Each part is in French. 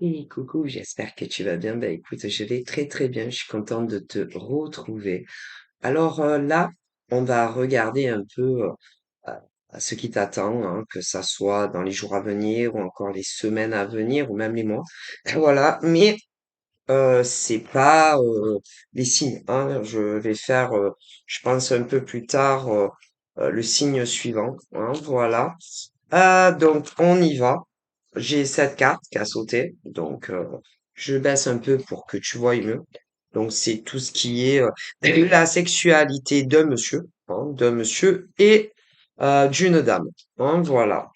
Hey, coucou, j'espère que tu vas bien. Bah écoute, je vais très très bien. Je suis contente de te retrouver. Alors là, on va regarder un peu euh, ce qui t'attend, hein, que ça soit dans les jours à venir ou encore les semaines à venir ou même les mois. Voilà, mais c'est pas les signes, hein. Je vais faire, je pense un peu plus tard, le signe suivant, hein, voilà. Donc on y va. J'ai cette carte qui a sauté, donc je baisse un peu pour que tu vois mieux. Donc c'est tout ce qui est la sexualité d'un monsieur et d'une dame, hein, voilà.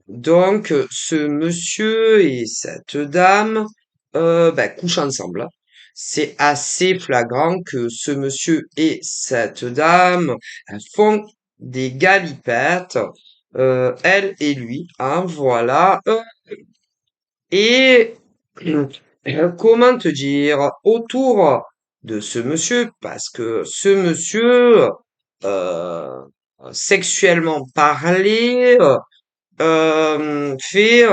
Donc ce monsieur et cette dame couchent ensemble, hein. C'est assez flagrant que ce monsieur et cette dame font des galipettes, elle et lui, hein, voilà. Et comment te dire, autour de ce monsieur, parce que ce monsieur, euh, sexuellement parlé, fait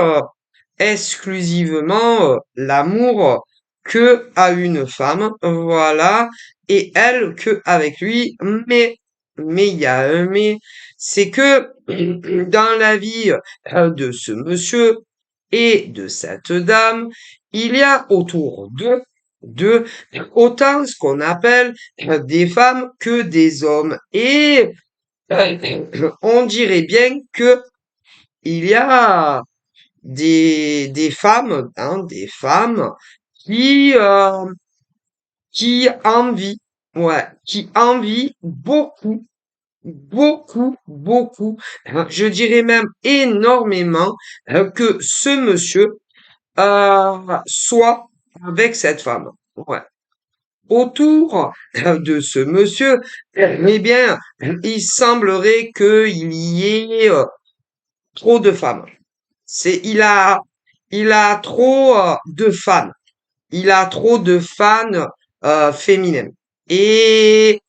exclusivement l'amour que à une femme, voilà, et elle que avec lui, mais il y a un mais, c'est que dans la vie de ce monsieur et de cette dame, il y a autour de autant ce qu'on appelle des femmes que des hommes, et on dirait bien que il y a des femmes, hein, des femmes qui, euh, qui envient, ouais, qui envient beaucoup, beaucoup, je dirais même énormément, que ce monsieur, soit avec cette femme. Ouais. Autour de ce monsieur, eh bien, il semblerait qu'il y ait trop de femmes. C'est, il a trop de fans. Il a trop de fans féminines. Et,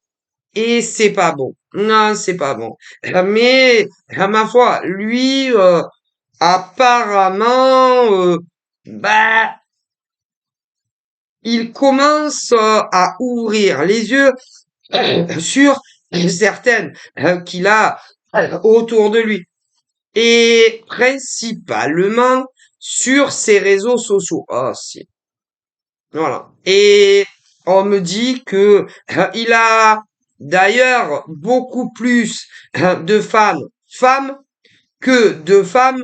et c'est pas bon. Non, c'est pas bon. Mais, à ma foi, lui, apparemment, bah, il commence à ouvrir les yeux sur certaines qu'il a autour de lui. Et principalement sur ses réseaux sociaux. Ah, si. Voilà. Et on me dit que il a d'ailleurs beaucoup plus de fans femmes que de fans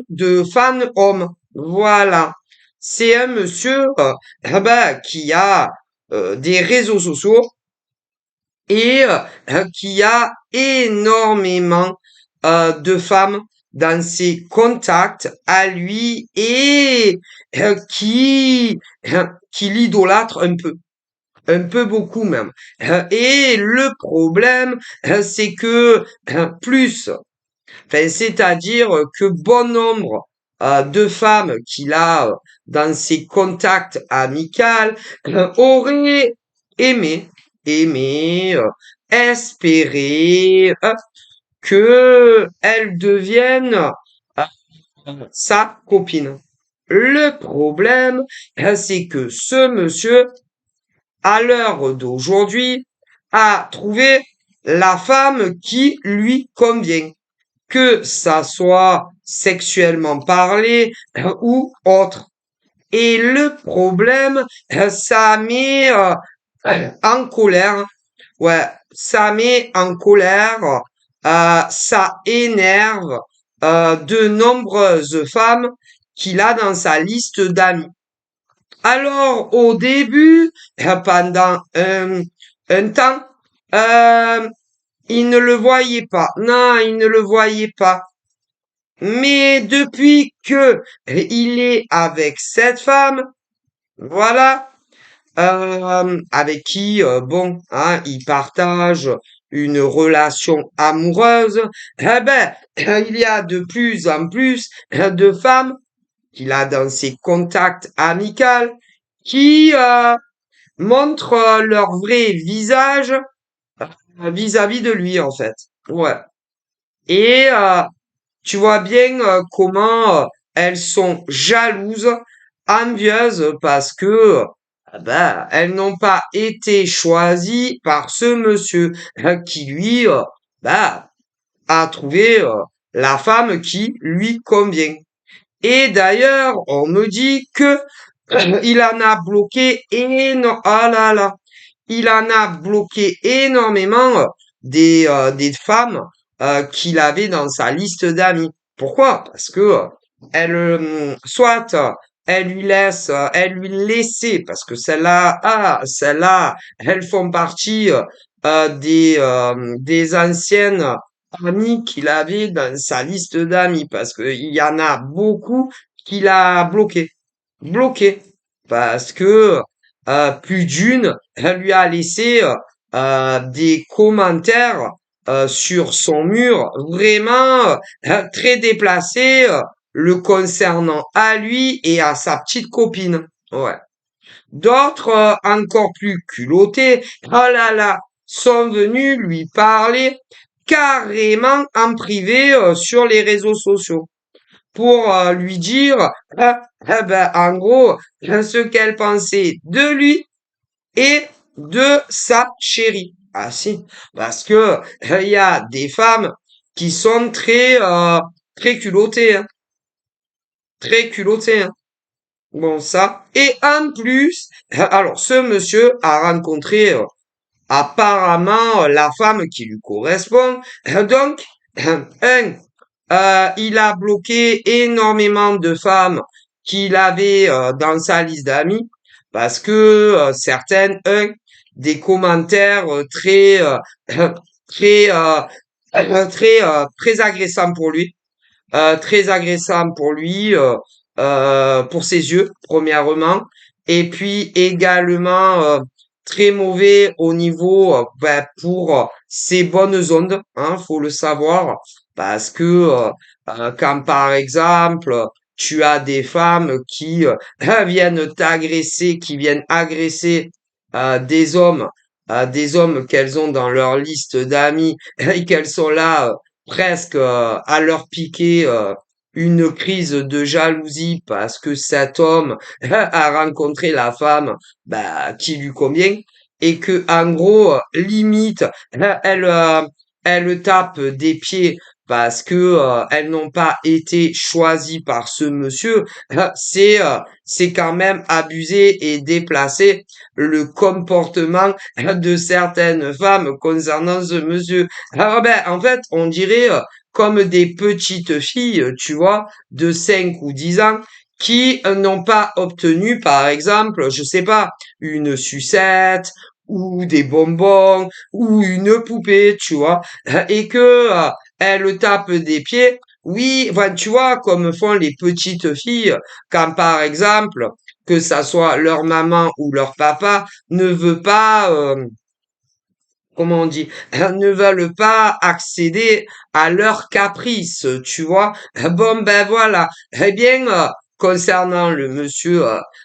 hommes. Voilà. C'est un monsieur qui a des réseaux sociaux et qui a énormément de femmes dans ses contacts à lui et qui l'idolâtre un peu beaucoup même. Et le problème, c'est que plus, enfin, c'est-à-dire que bon nombre de femmes qu'il a dans ses contacts amicaux auraient aimé, espérer que elle devienne sa copine. Le problème, c'est que ce monsieur, à l'heure d'aujourd'hui, a trouvé la femme qui lui convient, que ça soit sexuellement parlé ou autre. Et le problème, ça met en colère. Ouais, ça met en colère, ça énerve de nombreuses femmes qu'il a dans sa liste d'amis. Alors, au début, pendant un temps, euh, il ne le voyait pas. Non, il ne le voyait pas. Mais depuis que il est avec cette femme, voilà, avec qui, bon, hein, il partage une relation amoureuse, eh ben, il y a de plus en plus de femmes qu'il a dans ses contacts amicaux qui montrent leur vrai visage vis-à-vis de lui, en fait. Ouais. Et tu vois bien comment elles sont jalouses envieuses parce que elles n'ont pas été choisies par ce monsieur qui lui bah, a trouvé la femme qui lui convient. Et d'ailleurs, on me dit que il en a bloqué ah là là, il en a bloqué énormément des femmes qu'il avait dans sa liste d'amis. Pourquoi? Parce que soit elle lui laissait, parce que celles-là, elles font partie des anciennes amies qu'il avait dans sa liste d'amis, parce qu'il y en a beaucoup qu'il a bloqué, parce que plus d'une, elle lui a laissé des commentaires sur son mur vraiment très déplacés le concernant à lui et à sa petite copine. Ouais. D'autres, encore plus culottés, oh là là, sont venus lui parler carrément en privé sur les réseaux sociaux pour lui dire, en gros, ce qu'elle pensait de lui et de sa chérie. Ah si, parce que il y a des femmes qui sont très culottées, hein, très culottées, hein. Bon ça. Et en plus, alors ce monsieur a rencontré apparemment la femme qui lui correspond. Donc, il a bloqué énormément de femmes qu'il avait dans sa liste d'amis parce que certaines, des commentaires très, très agressants pour lui, très agressants pour ses yeux, premièrement, et puis également très mauvais au niveau pour ses bonnes ondes, hein, faut le savoir, parce que quand par exemple tu as des femmes qui viennent t'agresser, qui viennent agresser des hommes qu'elles ont dans leur liste d'amis et qu'elles sont là presque à leur piquer une crise de jalousie parce que cet homme a rencontré la femme qui lui convient et que en gros limite elle tape des pieds parce que elles n'ont pas été choisies par ce monsieur, c'est quand même abusé et déplacé le comportement de certaines femmes concernant ce monsieur. Alors en fait, on dirait comme des petites filles, tu vois, de 5 ou 10 ans, qui n'ont pas obtenu, par exemple, je sais pas, une sucette ou des bonbons ou une poupée, tu vois, et que elles tapent des pieds. Oui, enfin, tu vois, comme font les petites filles, quand par exemple, que ça soit leur maman ou leur papa, ne veut pas comment on dit, ne veulent pas accéder à leurs caprices, tu vois. Bon, ben voilà. Eh bien, concernant le monsieur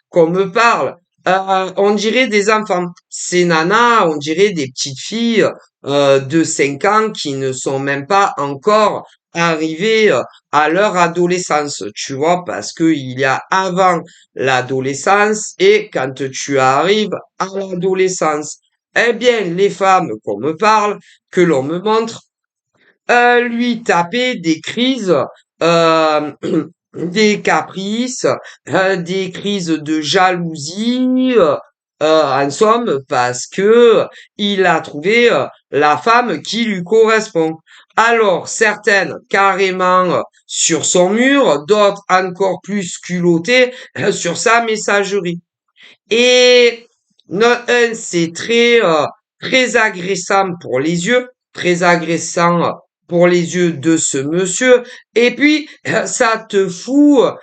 qu'on me parle, on dirait des enfants. Ces nanas, on dirait des petites filles de 5 ans qui ne sont même pas encore arrivées à leur adolescence, tu vois, parce que il y a avant l'adolescence et quand tu arrives à l'adolescence. Eh bien, les femmes qu'on me parle, que l'on me montre, lui taper des crises, euh, des caprices, des crises de jalousie, en somme, parce que il a trouvé la femme qui lui correspond. Alors, certaines carrément sur son mur, d'autres encore plus culottées sur sa messagerie. Et c'est très agressant pour les yeux, très agressant pour les yeux de ce monsieur. Et puis, ça te fout,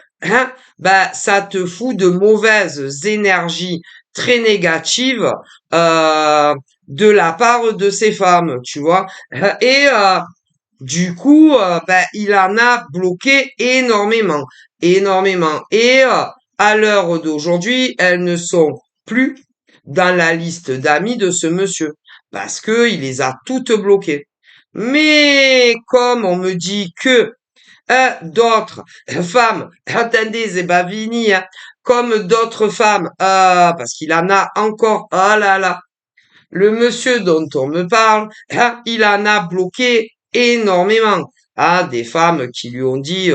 ça te fout de mauvaises énergies très négatives de la part de ces femmes, tu vois. Et du coup, il en a bloqué énormément, énormément. Et à l'heure d'aujourd'hui, elles ne sont plus dans la liste d'amis de ce monsieur parce que il les a toutes bloquées. Mais comme on me dit que d'autres femmes, attendez, c'est pas fini, hein, comme d'autres femmes, parce qu'il en a encore, oh là là, le monsieur dont on me parle, il en a bloqué énormément. Des femmes qui lui ont dit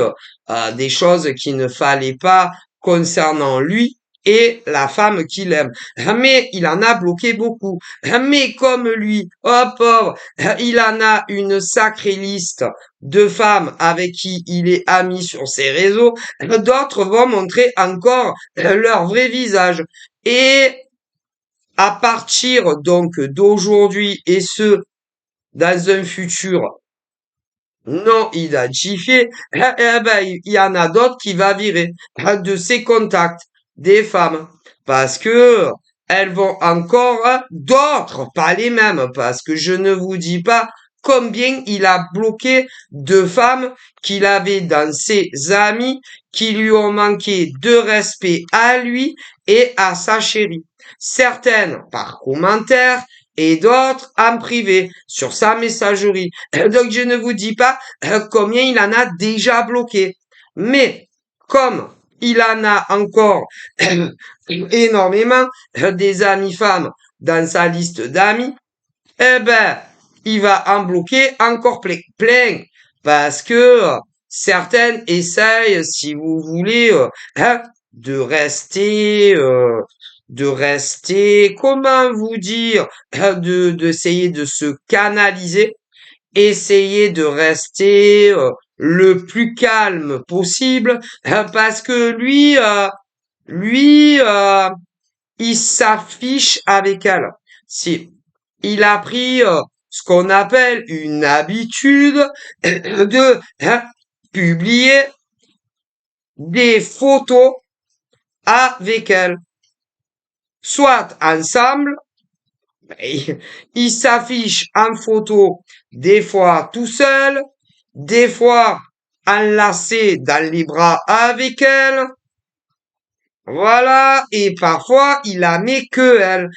des choses qu'il ne fallait pas concernant lui et la femme qu'il aime. Mais il en a bloqué beaucoup. Mais comme lui, oh pauvre, il en a une sacrée liste de femmes avec qui il est ami sur ses réseaux. D'autres vont montrer encore leur vrai visage. Et à partir donc d'aujourd'hui et ce, dans un futur non identifié, ben, il y en a d'autres qui va virer de ses contacts, des femmes, parce que elles vont encore d'autres, pas les mêmes, parce que je ne vous dis pas combien il a bloqué de femmes qu'il avait dans ses amis qui lui ont manqué de respect à lui et à sa chérie. Certaines par commentaire et d'autres en privé sur sa messagerie. Donc je ne vous dis pas combien il en a déjà bloqué. Mais comme il en a encore énormément des amis femmes dans sa liste d'amis, eh ben, il va en bloquer encore plein. Parce que certaines essayent, si vous voulez, hein, de rester, comment vous dire, d'essayer de se canaliser, essayer de rester le plus calme possible, parce que lui, il s'affiche avec elle. Si il a pris ce qu'on appelle une habitude de publier des photos avec elle, soit ensemble, il s'affiche en photo des fois tout seul, des fois enlacé dans les bras avec elle. Voilà, et parfois il la met que elle.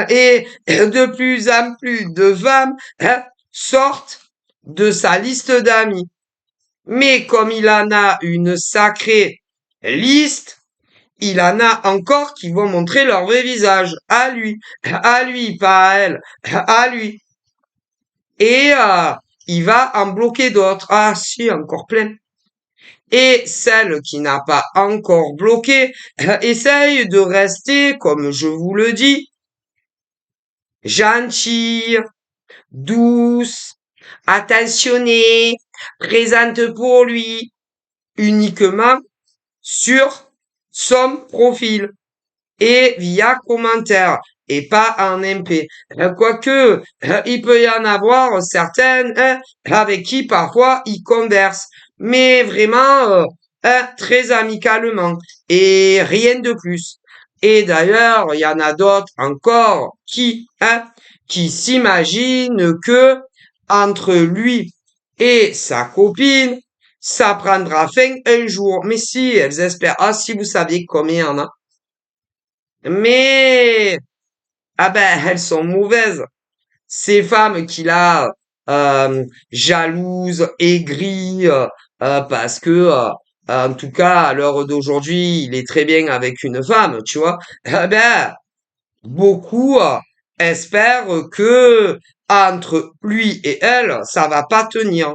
Et de plus en plus de femmes sortent de sa liste d'amis. Mais comme il en a une sacrée liste, il en a encore qui vont montrer leur vrai visage. À lui, pas à elle, à lui. Et il va en bloquer d'autres. Ah si, encore plein. Et celle qui n'a pas encore bloqué, essaye de rester, comme je vous le dis, gentille, douce, attentionnée, présente pour lui, uniquement sur son profil et via commentaire et pas en MP. Quoique, il peut y en avoir certaines avec qui parfois il converse, mais vraiment très amicalement et rien de plus. Et d'ailleurs, il y en a d'autres encore qui s'imaginent que entre lui et sa copine, ça prendra fin un jour. Mais si, elles espèrent. Ah, si vous saviez combien il y en a. Mais, ah ben, elles sont mauvaises. Ces femmes qu'il a jalouses, aigries, parce que, en tout cas, à l'heure d'aujourd'hui, il est très bien avec une femme, tu vois. Eh ben, beaucoup espèrent que entre lui et elle, ça va pas tenir.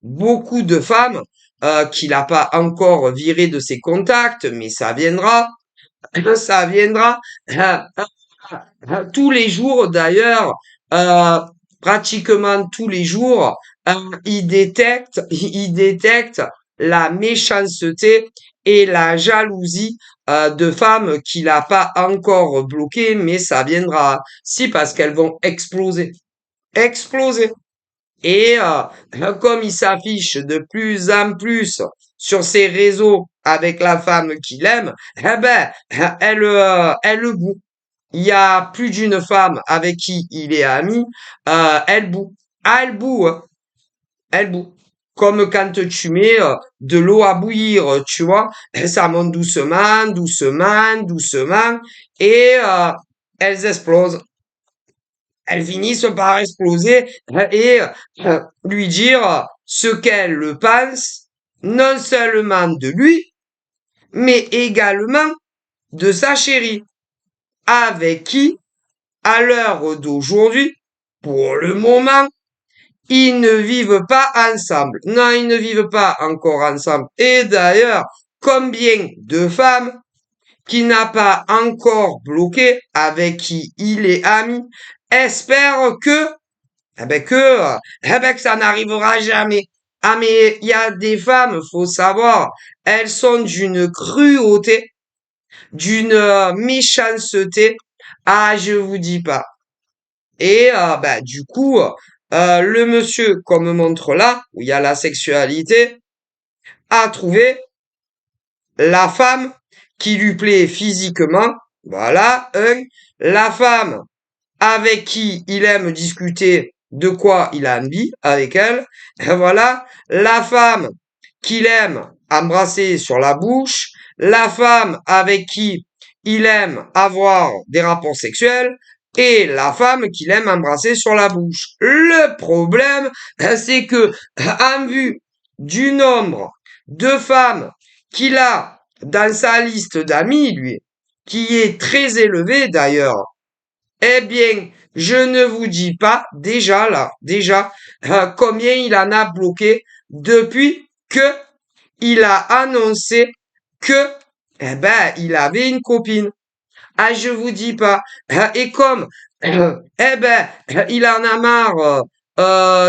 Beaucoup de femmes qu'il n'a pas encore viré de ses contacts, mais ça viendra, ça viendra. Tous les jours d'ailleurs, euh, pratiquement tous les jours, il détecte la méchanceté et la jalousie de femmes qu'il n'a pas encore bloquées, mais ça viendra. Si, parce qu'elles vont exploser. Exploser. Et comme il s'affiche de plus en plus sur ses réseaux avec la femme qu'il aime, eh ben, elle le bout. Il y a plus d'une femme avec qui il est ami, elle bout. Ah, elle bout, hein. Elle bout. Comme quand tu mets de l'eau à bouillir, tu vois, ça monte doucement, doucement, doucement, et elles explosent. Elles finissent par exploser et lui dire ce qu'elle pense, non seulement de lui, mais également de sa chérie, avec qui, à l'heure d'aujourd'hui, pour le moment, ils ne vivent pas ensemble. Non, ils ne vivent pas encore ensemble. Et d'ailleurs, combien de femmes qui n'a pas encore bloqué, avec qui il est ami, espèrent que, que ça n'arrivera jamais. Ah, mais il y a des femmes, faut savoir, elles sont d'une cruauté, d'une méchanceté. Ah, je vous dis pas. Et du coup, le monsieur, comme montre là, où il y a la sexualité, a trouvé la femme qui lui plaît physiquement. Voilà, la femme avec qui il aime discuter de quoi il a envie avec elle. Et voilà, la femme qu'il aime embrasser sur la bouche, la femme avec qui il aime avoir des rapports sexuels et la femme qu'il aime embrasser sur la bouche. Le problème, c'est que en vue du nombre de femmes qu'il a dans sa liste d'amis, lui, qui est très élevé d'ailleurs, eh bien, je ne vous dis pas déjà là, déjà, combien il en a bloqué depuis que il a annoncé que, il avait une copine. Ah, je vous dis pas. Et comme, il en a marre,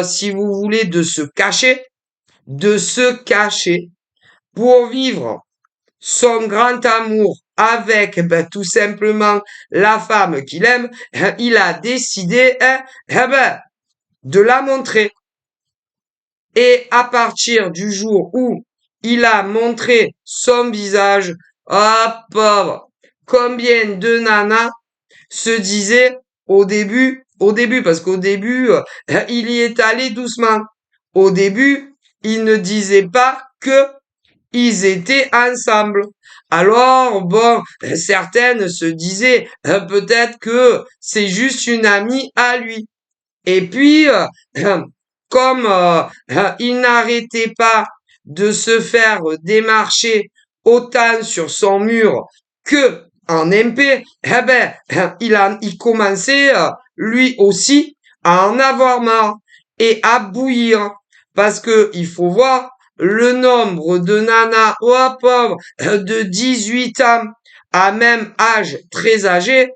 si vous voulez, de se cacher pour vivre son grand amour avec tout simplement la femme qu'il aime, il a décidé de la montrer. Et à partir du jour où il a montré son visage, oh pauvre, combien de nanas se disaient au début, parce qu'au début, il y est allé doucement. Au début, il ne disait pas que ils étaient ensemble. Alors, bon, certaines se disaient peut-être que c'est juste une amie à lui. Et puis, comme il n'arrêtait pas de se faire démarcher autant sur son mur que en MP, il commençait lui aussi à en avoir marre et à bouillir. Parce que il faut voir le nombre de nanas, oh pauvre, de 18 ans à même âge très âgé,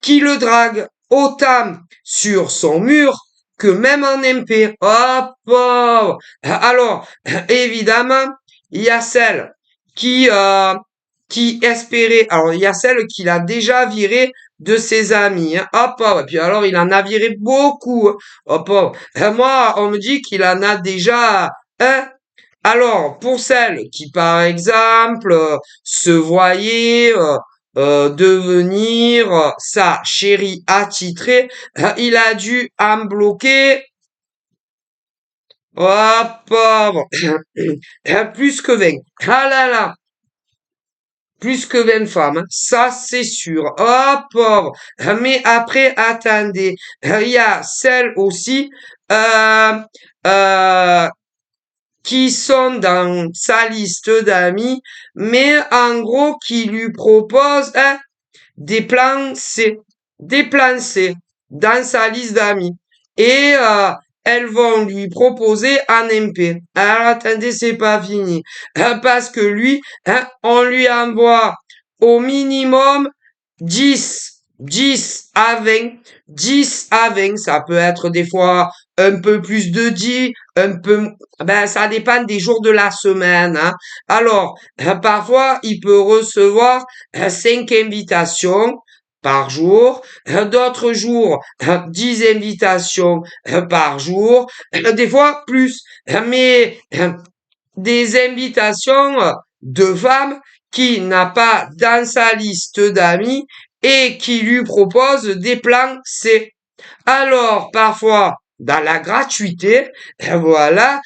qui le draguent autant sur son mur que même en MP. Oh pauvre. Alors, évidemment, il y a celle qui qui espérait. Alors, il y a celle qu'il a déjà virée de ses amis. Hein. Oh pauvre. Et puis alors, il en a viré beaucoup. Hein. Oh pauvre. Moi, on me dit qu'il en a déjà un. Alors, pour celles qui, par exemple, se voyaient devenir sa chérie attitrée, il a dû en bloquer, oh pauvre, plus que 20. Ah là là, plus que 20 femmes, hein. Ça c'est sûr. Oh pauvre. Mais après, attendez, il y a celles aussi euh, euh, qui sont dans sa liste d'amis, mais en gros qui lui proposent des plans C, des plans C dans sa liste d'amis. Et elles vont lui proposer un MP. Alors attendez, c'est pas fini. Parce que lui, on lui envoie au minimum 10 à 20, 10 à 20, ça peut être des fois un peu plus de 10, un peu, ça dépend des jours de la semaine, hein. Alors, parfois, il peut recevoir 5 invitations par jour, d'autres jours, 10 invitations par jour, des fois plus, mais des invitations de femmes qui n'a pas dans sa liste d'amis et qui lui proposent des plans C. Alors, parfois, dans la gratuité, voilà,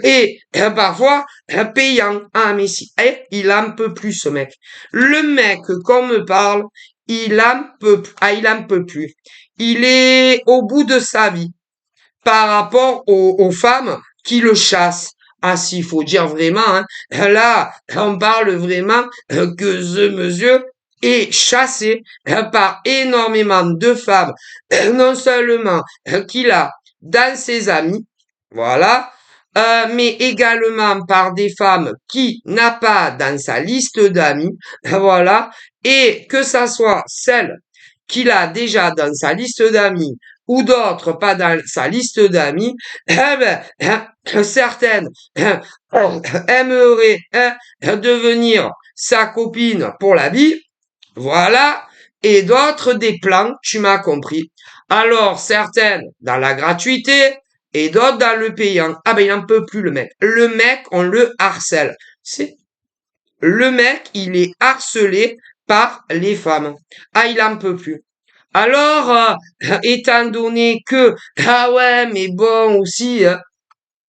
et parfois, payant. Ah, mais si, il en peut plus, ce mec. Le mec qu'on me parle, il en peut plus. Il est au bout de sa vie par rapport aux femmes qui le chassent. Ah, s'il faut dire vraiment, hein, là, on parle vraiment que ce monsieur est chassé par énormément de femmes, non seulement qu'il a dans ses amis, voilà, mais également par des femmes qui n'a pas dans sa liste d'amis, voilà, et que ça soit celle qu'il a déjà dans sa liste d'amis ou d'autres pas dans sa liste d'amis, eh ben, certaines aimeraient devenir sa copine pour la vie, voilà, et d'autres des plans, tu m'as compris. Alors, certaines dans la gratuité et d'autres dans le payant. Ah ben, il n'en peut plus, le mec. Le mec, on le harcèle. C'est le mec, il est harcelé par les femmes. Ah, il en peut plus. Alors, étant donné que, ah ouais, mais bon aussi, hein,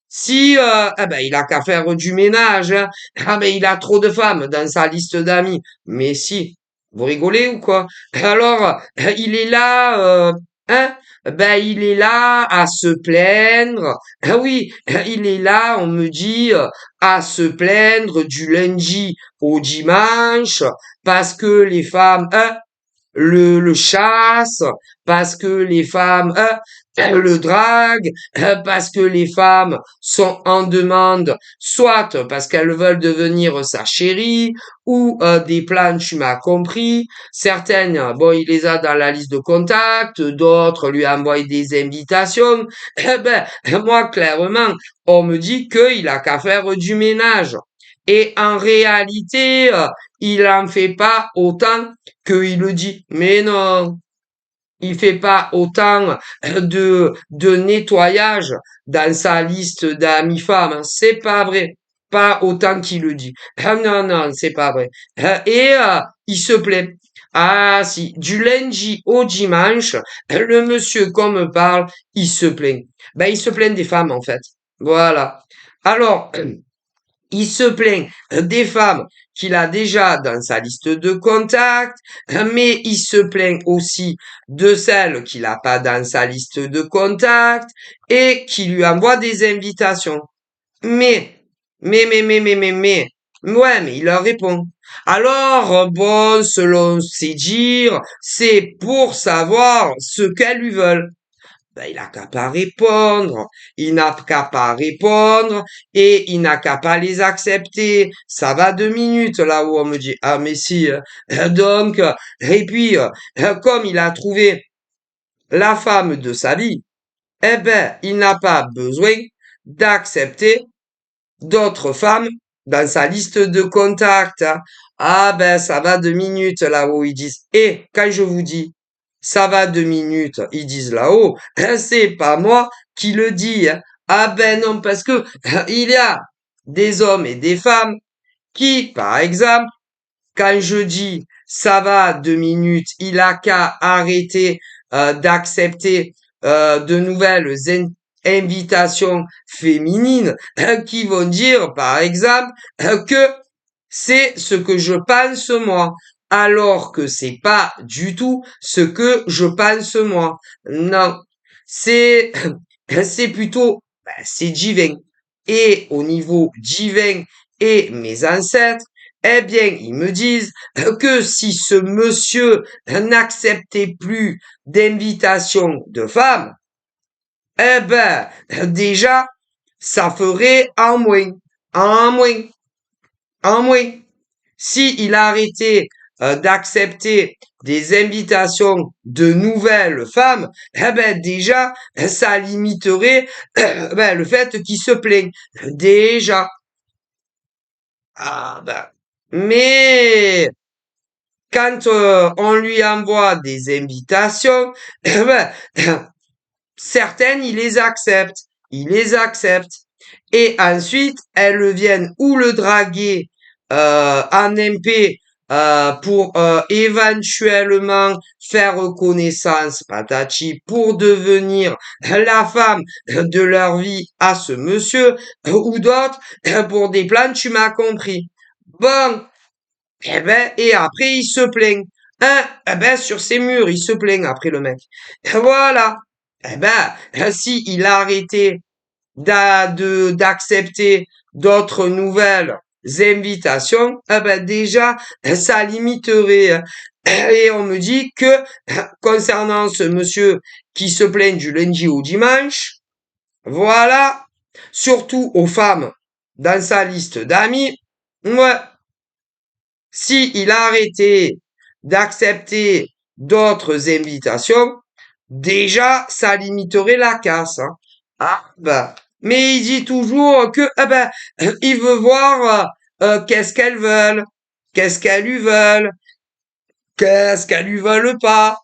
si, ah ben, il a qu'à faire du ménage, hein. Ah ben, il a trop de femmes dans sa liste d'amis. Mais si, vous rigolez ou quoi? Alors, il est là, hein? Ben, il est là à se plaindre. Ah oui, il est là, on me dit, à se plaindre du lundi au dimanche parce que les femmes, hein, le chasse, parce que les femmes le draguent, parce que les femmes sont en demande, soit parce qu'elles veulent devenir sa chérie, ou des plans, tu m'as compris. Certaines, bon, il les a dans la liste de contacts, d'autres lui envoient des invitations. Eh ben, moi, clairement, on me dit qu'il a qu'à faire du ménage. Et en réalité, il en fait pas autant qu'il le dit. Mais non, il fait pas autant de nettoyage dans sa liste d'amis femmes, hein. C'est pas vrai. Pas autant qu'il le dit. Ah non, non, c'est pas vrai. Et il se plaît. Ah si, du lundi au dimanche, le monsieur qu'on me parle, il se plaint. Ben, il se plaint des femmes, en fait. Voilà. Alors, il se plaint des femmes qu'il a déjà dans sa liste de contacts, mais il se plaint aussi de celles qu'il n'a pas dans sa liste de contacts et qui lui envoient des invitations. Mais, ouais, mais il leur répond. Alors, bon, selon ses dires, c'est pour savoir ce qu'elles lui veulent. Ben, il n'a qu'à pas répondre, il n'a qu'à pas répondre et il n'a qu'à pas les accepter. Ça va 2 minutes là où on me dit, ah mais si, donc, et puis, comme il a trouvé la femme de sa vie, eh ben, il n'a pas besoin d'accepter d'autres femmes dans sa liste de contacts, hein. Ah ben, ça va 2 minutes là où ils disent, et quand je vous dis, ça va 2 minutes, ils disent là-haut, c'est pas moi qui le dis, hein. Ah ben non, parce que il y a des hommes et des femmes qui, par exemple, quand je dis ça va 2 minutes, il a qu'à arrêter d'accepter de nouvelles invitations féminines qui vont dire, par exemple, que c'est ce que je pense moi, alors que c'est pas du tout ce que je pense moi. Non, c'est c'est plutôt c'est divin. Et au niveau divin et mes ancêtres, eh bien, ils me disent que si ce monsieur n'acceptait plus d'invitation de femmes, eh ben, déjà, ça ferait en moins, en moins, en moins. Si il arrêtait d'accepter des invitations de nouvelles femmes, eh ben déjà, ça limiterait ben, le fait qu'il se plaigne. Déjà. Ah ben. Mais quand on lui envoie des invitations, eh ben, certaines, il les accepte. Il les accepte. Et ensuite, elles viennent ou le draguer en MP pour éventuellement faire connaissance, patati, pour devenir la femme de leur vie à ce monsieur, ou d'autres pour des plans, tu m'as compris. Bon, eh ben, et après, il se plaint. Hein? Eh ben, sur ses murs, il se plaint après le mec. Voilà. Eh ben, si il a arrêté d'accepter d'autres nouvelles invitations, eh ben déjà, ça limiterait. Et on me dit que concernant ce monsieur qui se plaint du lundi au dimanche, voilà, surtout aux femmes dans sa liste d'amis, ouais, si il a arrêté d'accepter d'autres invitations, déjà, ça limiterait la casse, hein. Ah, bah. Mais il dit toujours que, ah ben, il veut voir qu'est-ce qu'elles veulent, qu'est-ce qu'elles lui veulent, qu'est-ce qu'elles lui veulent pas.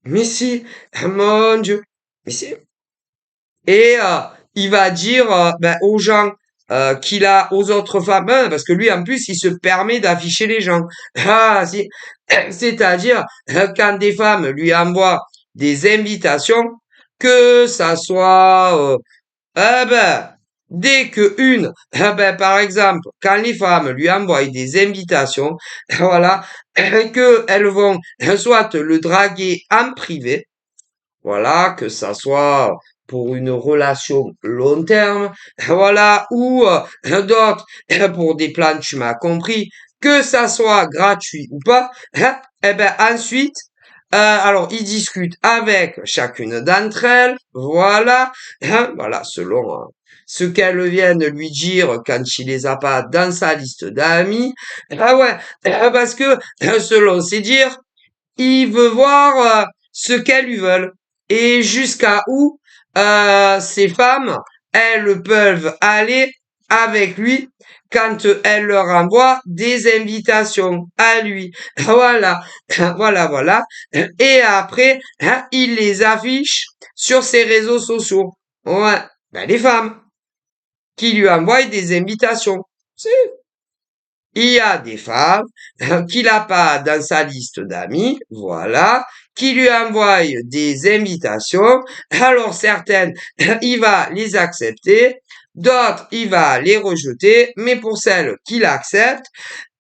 Mais si, mon Dieu, mais si. Et il va dire ben, aux gens qu'il a aux autres femmes, hein, parce que lui en plus il se permet d'afficher les gens. Ah, si. C'est-à-dire quand des femmes lui envoient des invitations, que ça soit ah ben, dès que une, ah ben, par exemple, quand les femmes lui envoient des invitations, voilà, que elles vont soit le draguer en privé, voilà, que ça soit pour une relation long terme, voilà, ou d'autres pour des plans, tu m'as compris, que ça soit gratuit ou pas, hein, eh ben ensuite, alors ils discutent avec chacune d'entre elles, voilà, hein, voilà, selon ce qu'elles viennent lui dire quand il les a pas dans sa liste d'amis, ah ouais, parce que selon ses dires, il veut voir ce qu'elles lui veulent et jusqu'à où ces femmes, elles peuvent aller avec lui quand elle leur envoie des invitations à lui. Voilà, voilà, voilà. Et après, hein, il les affiche sur ses réseaux sociaux. Ouais, ben, les femmes qui lui envoient des invitations. Si. Il y a des femmes qu'il n'a pas dans sa liste d'amis, voilà, qui lui envoient des invitations. Alors certaines, il va les accepter, d'autres, il va les rejeter, mais pour celles qu'il accepte,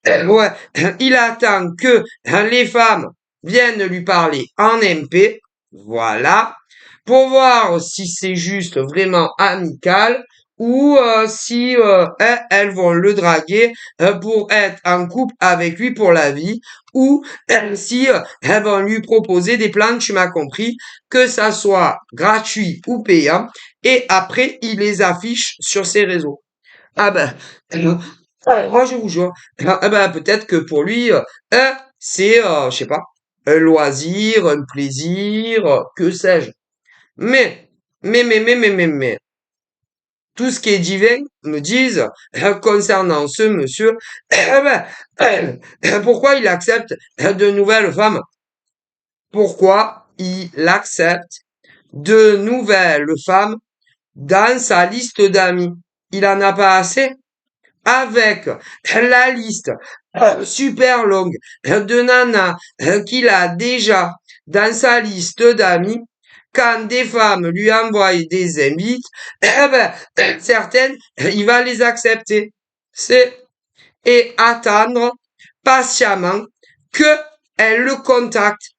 ouais, il attend que les femmes viennent lui parler en MP, voilà, pour voir si c'est juste vraiment amical ou si elles vont le draguer pour être en couple avec lui pour la vie ou si elles vont lui proposer des plans, tu m'as compris, que ça soit gratuit ou payant et après il les affiche sur ses réseaux. Ah ben, moi je vous jure, ah ben, peut-être que pour lui, c'est, je sais pas, un loisir, un plaisir, que sais-je. Mais, mais, tout ce qui est divin me disent concernant ce monsieur, eh ben, pourquoi il accepte de nouvelles femmes? Pourquoi il accepte de nouvelles femmes dans sa liste d'amis? Il en a pas assez? Avec la liste super longue de nanas qu'il a déjà dans sa liste d'amis, quand des femmes lui envoient des invites, eh ben, certaines, il va les accepter. C'est et attendre patiemment que elles le contactent.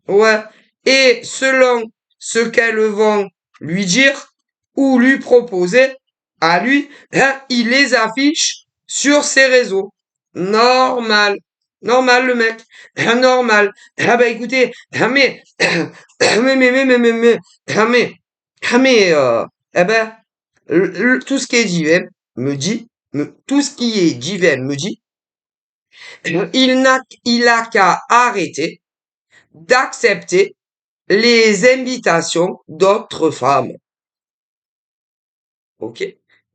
Ouais. Et selon ce qu'elles vont lui dire ou lui proposer, à lui, hein, il les affiche sur ses réseaux. Normal. Normal, le mec. Normal. Ah bah écoutez, eh ben, tout ce qui est divin me dit, tout ce qui est divin me dit, il a qu'à arrêter d'accepter les invitations d'autres femmes. OK?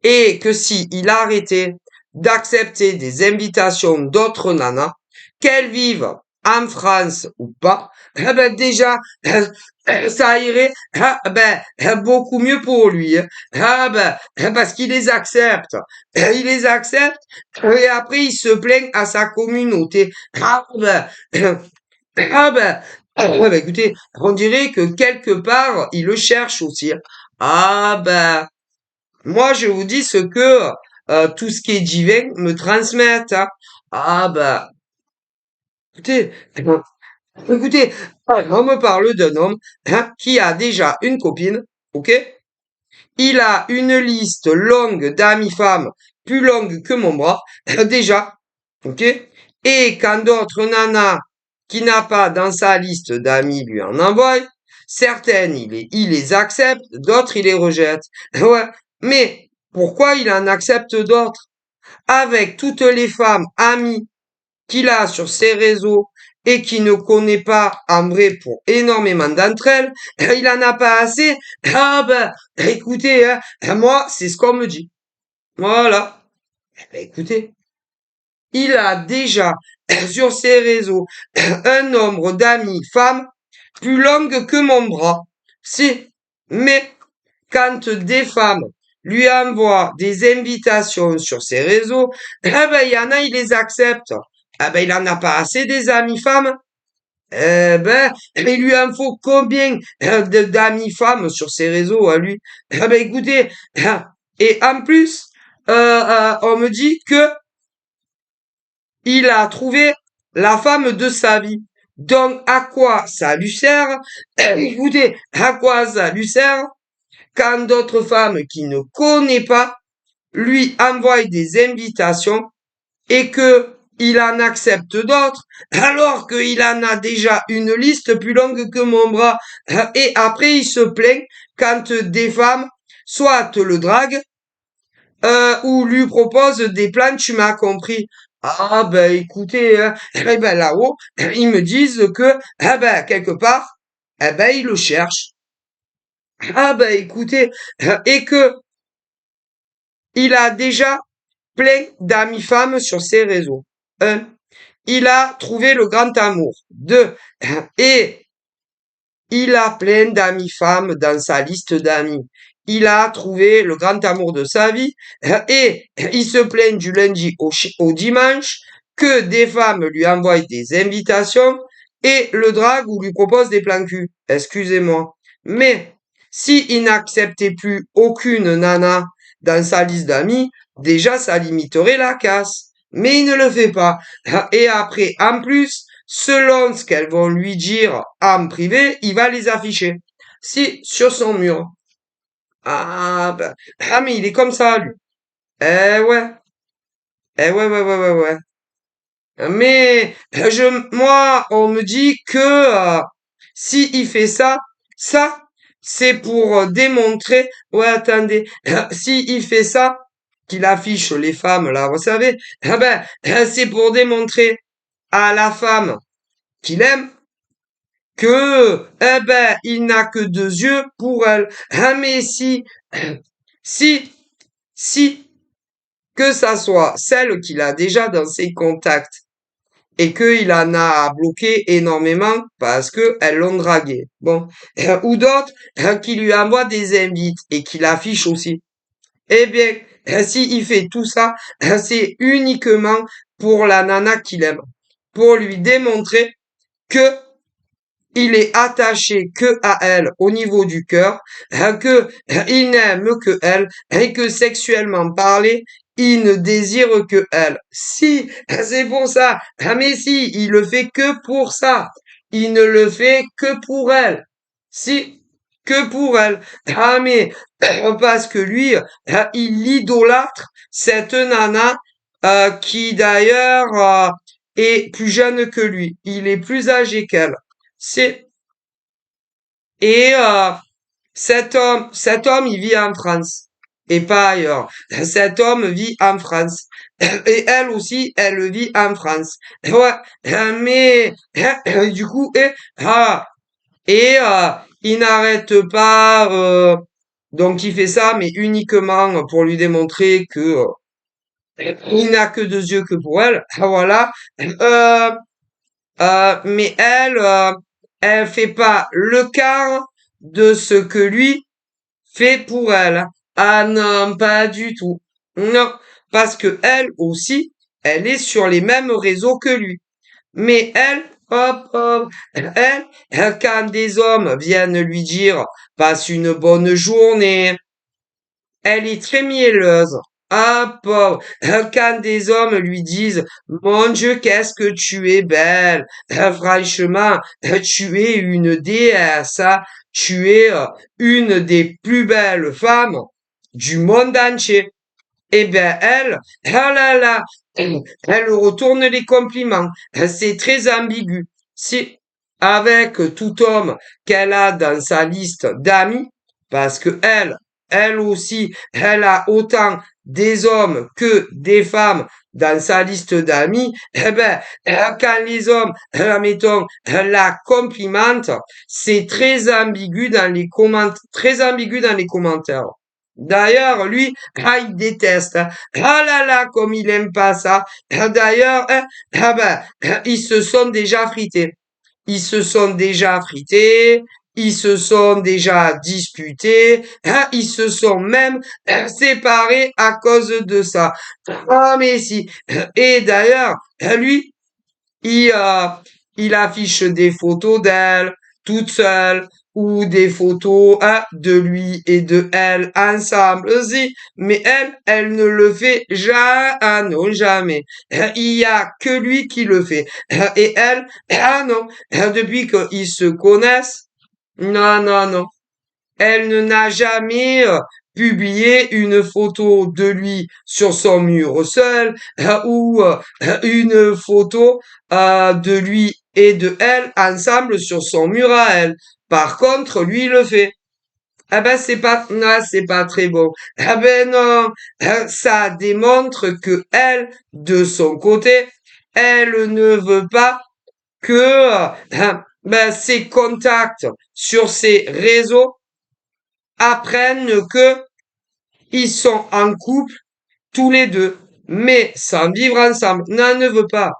Et que si il a arrêté d'accepter des invitations d'autres nanas, qu'elles vivent en France ou pas, eh ben déjà, ça irait beaucoup mieux pour lui, hein. Ah ben, parce qu'il les accepte. Il les accepte et après il se plaint à sa communauté. Ah ben, ah ben, ouais, bah écoutez, on dirait que quelque part, il le cherche aussi, hein. Ah ben, moi, je vous dis ce que tout ce qui est divin me transmette, hein. Ah bah, écoutez, écoutez, on me parle d'un homme hein, qui a déjà une copine, ok? Il a une liste longue d'amis femmes plus longue que mon bras, déjà, ok? Et quand d'autres nanas qui n'a pas dans sa liste d'amis lui en envoient, certaines il les accepte, d'autres il les rejette. Ouais, mais pourquoi il en accepte d'autres? Avec toutes les femmes amies qu'il a sur ses réseaux et qui ne connaît pas en vrai pour énormément d'entre elles, il en a pas assez. Ah ben, écoutez, hein, moi, c'est ce qu'on me dit. Voilà. Eh ben, écoutez, il a déjà sur ses réseaux un nombre d'amis femmes plus longue que mon bras. Si, mais quand des femmes lui envoient des invitations sur ses réseaux, eh ben, il y en a, il les accepte. Ah ben, il en a pas assez des amis femmes. Eh ben, il lui en faut combien d'amis femmes sur ses réseaux à lui? Eh ben, écoutez, et en plus, on me dit que il a trouvé la femme de sa vie. Donc, à quoi ça lui sert? Écoutez, à quoi ça lui sert quand d'autres femmes qui ne connaît pas lui envoient des invitations et que il en accepte d'autres, alors qu'il en a déjà une liste plus longue que mon bras. Et après, il se plaint quand des femmes soit le draguent, ou lui proposent des plans, tu m'as compris. Ah ben écoutez, eh ben là-haut, ils me disent que eh ben quelque part, eh ben ils le cherchent. Ah ben écoutez, et que il a déjà plein d'amis femmes sur ses réseaux. Un, il a trouvé le grand amour. Deux, et il a plein d'amis femmes dans sa liste d'amis. Il a trouvé le grand amour de sa vie et il se plaint du lundi au dimanche que des femmes lui envoient des invitations et le drague ou lui propose des plans cul. Excusez-moi. Mais s'il n'acceptait plus aucune nana dans sa liste d'amis, déjà ça limiterait la casse. Mais il ne le fait pas. Et après, en plus, selon ce qu'elles vont lui dire en privé, il va les afficher. Si, sur son mur. Ah, ben, ah, mais il est comme ça, lui. Eh ouais. Eh ouais, ouais, ouais, ouais, ouais. Mais, moi, on me dit que, si il fait ça, ça, c'est pour démontrer, ouais, attendez, si il fait ça, qu'il affiche les femmes, là, vous savez, eh ben, c'est pour démontrer à la femme qu'il aime que, eh ben, il n'a que deux yeux pour elle. Ah, mais si, si, si, que ça soit celle qu'il a déjà dans ses contacts et qu'il en a bloqué énormément parce que elles l'ont dragué. Bon. Ou d'autres qui lui envoient des invites et qui l'affichent aussi. Eh bien, si il fait tout ça, c'est uniquement pour la nana qu'il aime. Pour lui démontrer que il est attaché que à elle au niveau du cœur, que il n'aime que elle et que sexuellement parlé, il ne désire que elle. Si, c'est pour ça. Ah, mais si, il le fait que pour ça. Il ne le fait que pour elle. Si, que pour elle. Ah, mais parce que lui, il idolâtre cette nana qui d'ailleurs est plus jeune que lui. Il est plus âgé qu'elle. C'est et cet homme, il vit en France et pas ailleurs. Cet homme vit en France et elle aussi, elle vit en France. Ouais, mais du coup, et il n'arrête pas. Donc il fait ça, mais uniquement pour lui démontrer que il n'a que deux yeux que pour elle. Voilà. Euh, mais elle, elle fait pas le quart de ce que lui fait pour elle. Ah non, pas du tout. Non, parce que elle aussi, elle est sur les mêmes réseaux que lui. Mais elle, hop, hop, quand des hommes viennent lui dire passe une bonne journée, elle est très mielleuse. Ah, pauvre. Quand des hommes lui disent, mon Dieu, qu'est-ce que tu es belle. Franchement, tu es une déesse. Hein. Tu es une des plus belles femmes du monde entier. eh bien, elle, ah là là, elle retourne les compliments. C'est très ambigu. Si, avec tout homme qu'elle a dans sa liste d'amis, parce que elle aussi, elle a autant des hommes que des femmes dans sa liste d'amis, eh ben, quand les hommes, mettons, la complimentent, c'est très ambigu dans les très ambigu dans les commentaires. D'ailleurs, lui, il déteste. Ah là là, comme il aime pas ça. D'ailleurs, ils se sont déjà frités. Ils se sont déjà frités. Ils se sont déjà disputés. Ils se sont même séparés à cause de ça. Ah mais si. Et d'ailleurs, lui, il, euh, il affiche des photos d'elle toute seule ou des photos de lui et de elle ensemble aussi. Mais elle ne le fait jamais, ah non, jamais. Il y a que lui qui le fait. Et elle, ah non, depuis qu'ils se connaissent, non, non, non. Elle ne n'a jamais publié une photo de lui sur son mur seul ou une photo de lui et de elle ensemble sur son mur à elle. Par contre, lui il le fait. Ah ben c'est pas, non, c'est pas très bon. Ah ben non, ça démontre que elle, de son côté, elle ne veut pas que ses contacts sur ses réseaux apprennent que ils sont en couple tous les deux, mais sans vivre ensemble. Non, elle ne veut pas.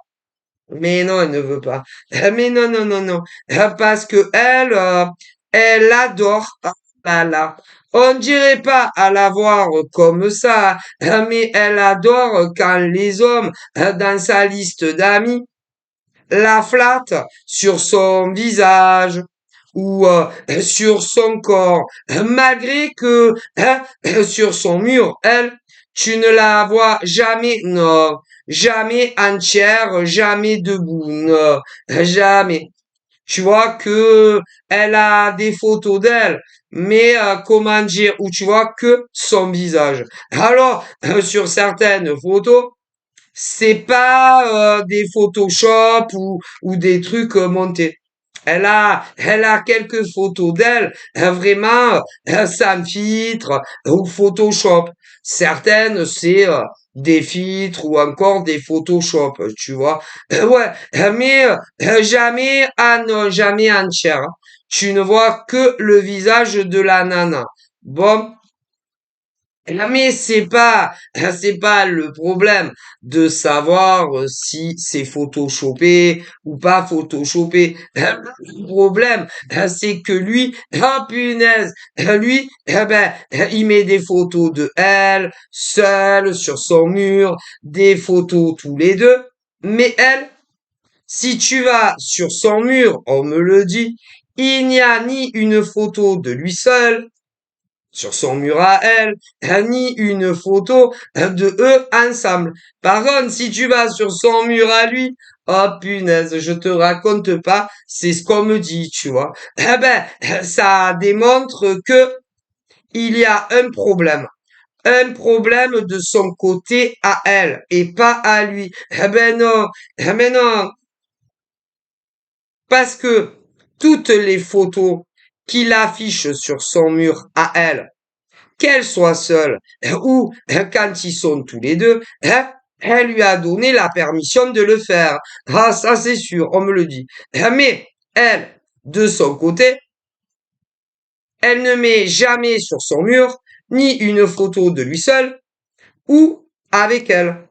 Mais non, elle ne veut pas. Mais non, non, non, non. Parce que elle, elle adore. Ah là là. On dirait pas à la voir comme ça, mais elle adore quand les hommes dans sa liste d'amis la flatte sur son visage ou sur son corps, malgré que sur son mur, elle, tu ne la vois jamais, non, jamais entière, jamais debout, non, jamais. Tu vois que elle a des photos d'elle, mais comment dire, où tu vois que son visage. Alors, sur certaines photos, c'est pas des Photoshop ou des trucs montés. Elle a quelques photos d'elle, vraiment sans filtre ou Photoshop. Certaines, c'est des filtres ou encore des Photoshop, tu vois. Ouais, mais jamais, ah non, jamais entière, hein. Tu ne vois que le visage de la nana. Bon, mais c'est pas le problème de savoir si c'est photoshopé ou pas photoshopé. Le problème, c'est que lui, ah punaise, lui, il met des photos de elle, seule, sur son mur, des photos tous les deux. Mais elle, si tu vas sur son mur, on me le dit, il n'y a ni une photo de lui seul, sur son mur à elle, ni une photo de eux ensemble. Par contre, si tu vas sur son mur à lui, oh punaise, je te raconte pas, c'est ce qu'on me dit, tu vois. Eh ben, ça démontre que il y a un problème. Un problème de son côté à elle et pas à lui. Eh ben non, eh ben non, parce que toutes les photos qu'il affiche sur son mur à elle, qu'elle soit seule ou quand ils sont tous les deux, elle lui a donné la permission de le faire. Ah, ça c'est sûr, on me le dit. Mais elle, de son côté, elle ne met jamais sur son mur ni une photo de lui seul ou avec elle.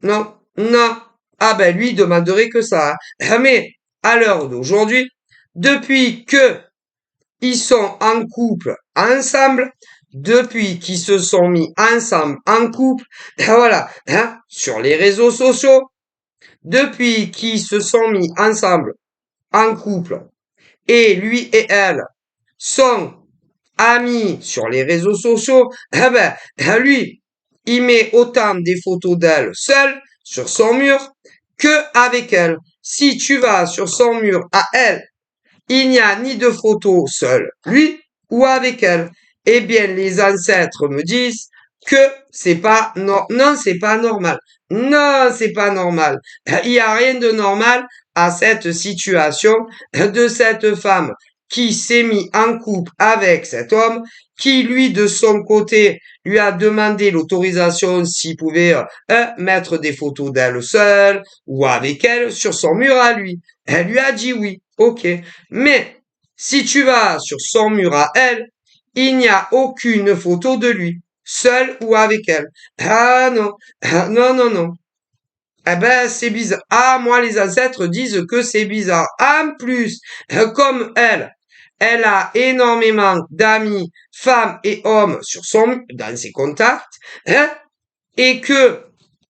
Non, non. Ah ben lui demanderait que ça, hein. Mais à l'heure d'aujourd'hui, depuis que ils sont en couple ensemble depuis qu'ils se sont mis ensemble en couple, voilà, hein, sur les réseaux sociaux, depuis qu'ils se sont mis ensemble en couple et lui et elle sont amis sur les réseaux sociaux, lui, il met autant des photos d'elle seule sur son mur que avec elle. Si tu vas sur son mur à elle, il n'y a ni de photo seul, lui ou avec elle. Eh bien, les ancêtres me disent que c'est pas non, c'est pas normal. Non, c'est pas normal. Il y a rien de normal à cette situation de cette femme qui s'est mis en couple avec cet homme, qui lui de son côté lui a demandé l'autorisation s'il pouvait mettre des photos d'elle seule ou avec elle sur son mur à lui. Elle lui a dit oui, ok. Mais si tu vas sur son mur à elle, il n'y a aucune photo de lui seul ou avec elle. Ah non, ah, non, non, non. Eh ben, c'est bizarre. Ah, moi, les ancêtres disent que c'est bizarre. En plus, comme elle a énormément d'amis, femmes et hommes dans ses contacts, hein, et que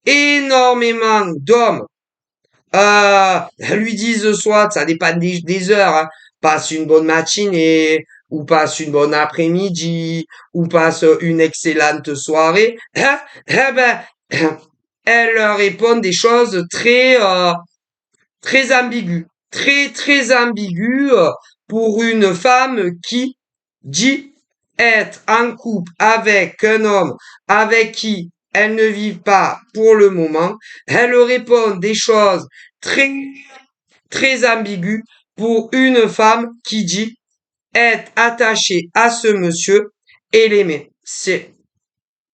énormément d'hommes lui disent soit, ça dépend des heures, hein, passe une bonne matinée, ou passe une bonne après-midi, ou passe une excellente soirée, hein, eh ben, elle leur répond des choses très ambiguës, très ambiguës pour une femme qui dit être en couple avec un homme avec qui elle ne vit pas pour le moment. Elle répond des choses très, très ambiguës pour une femme qui dit être attachée à ce monsieur et l'aimer.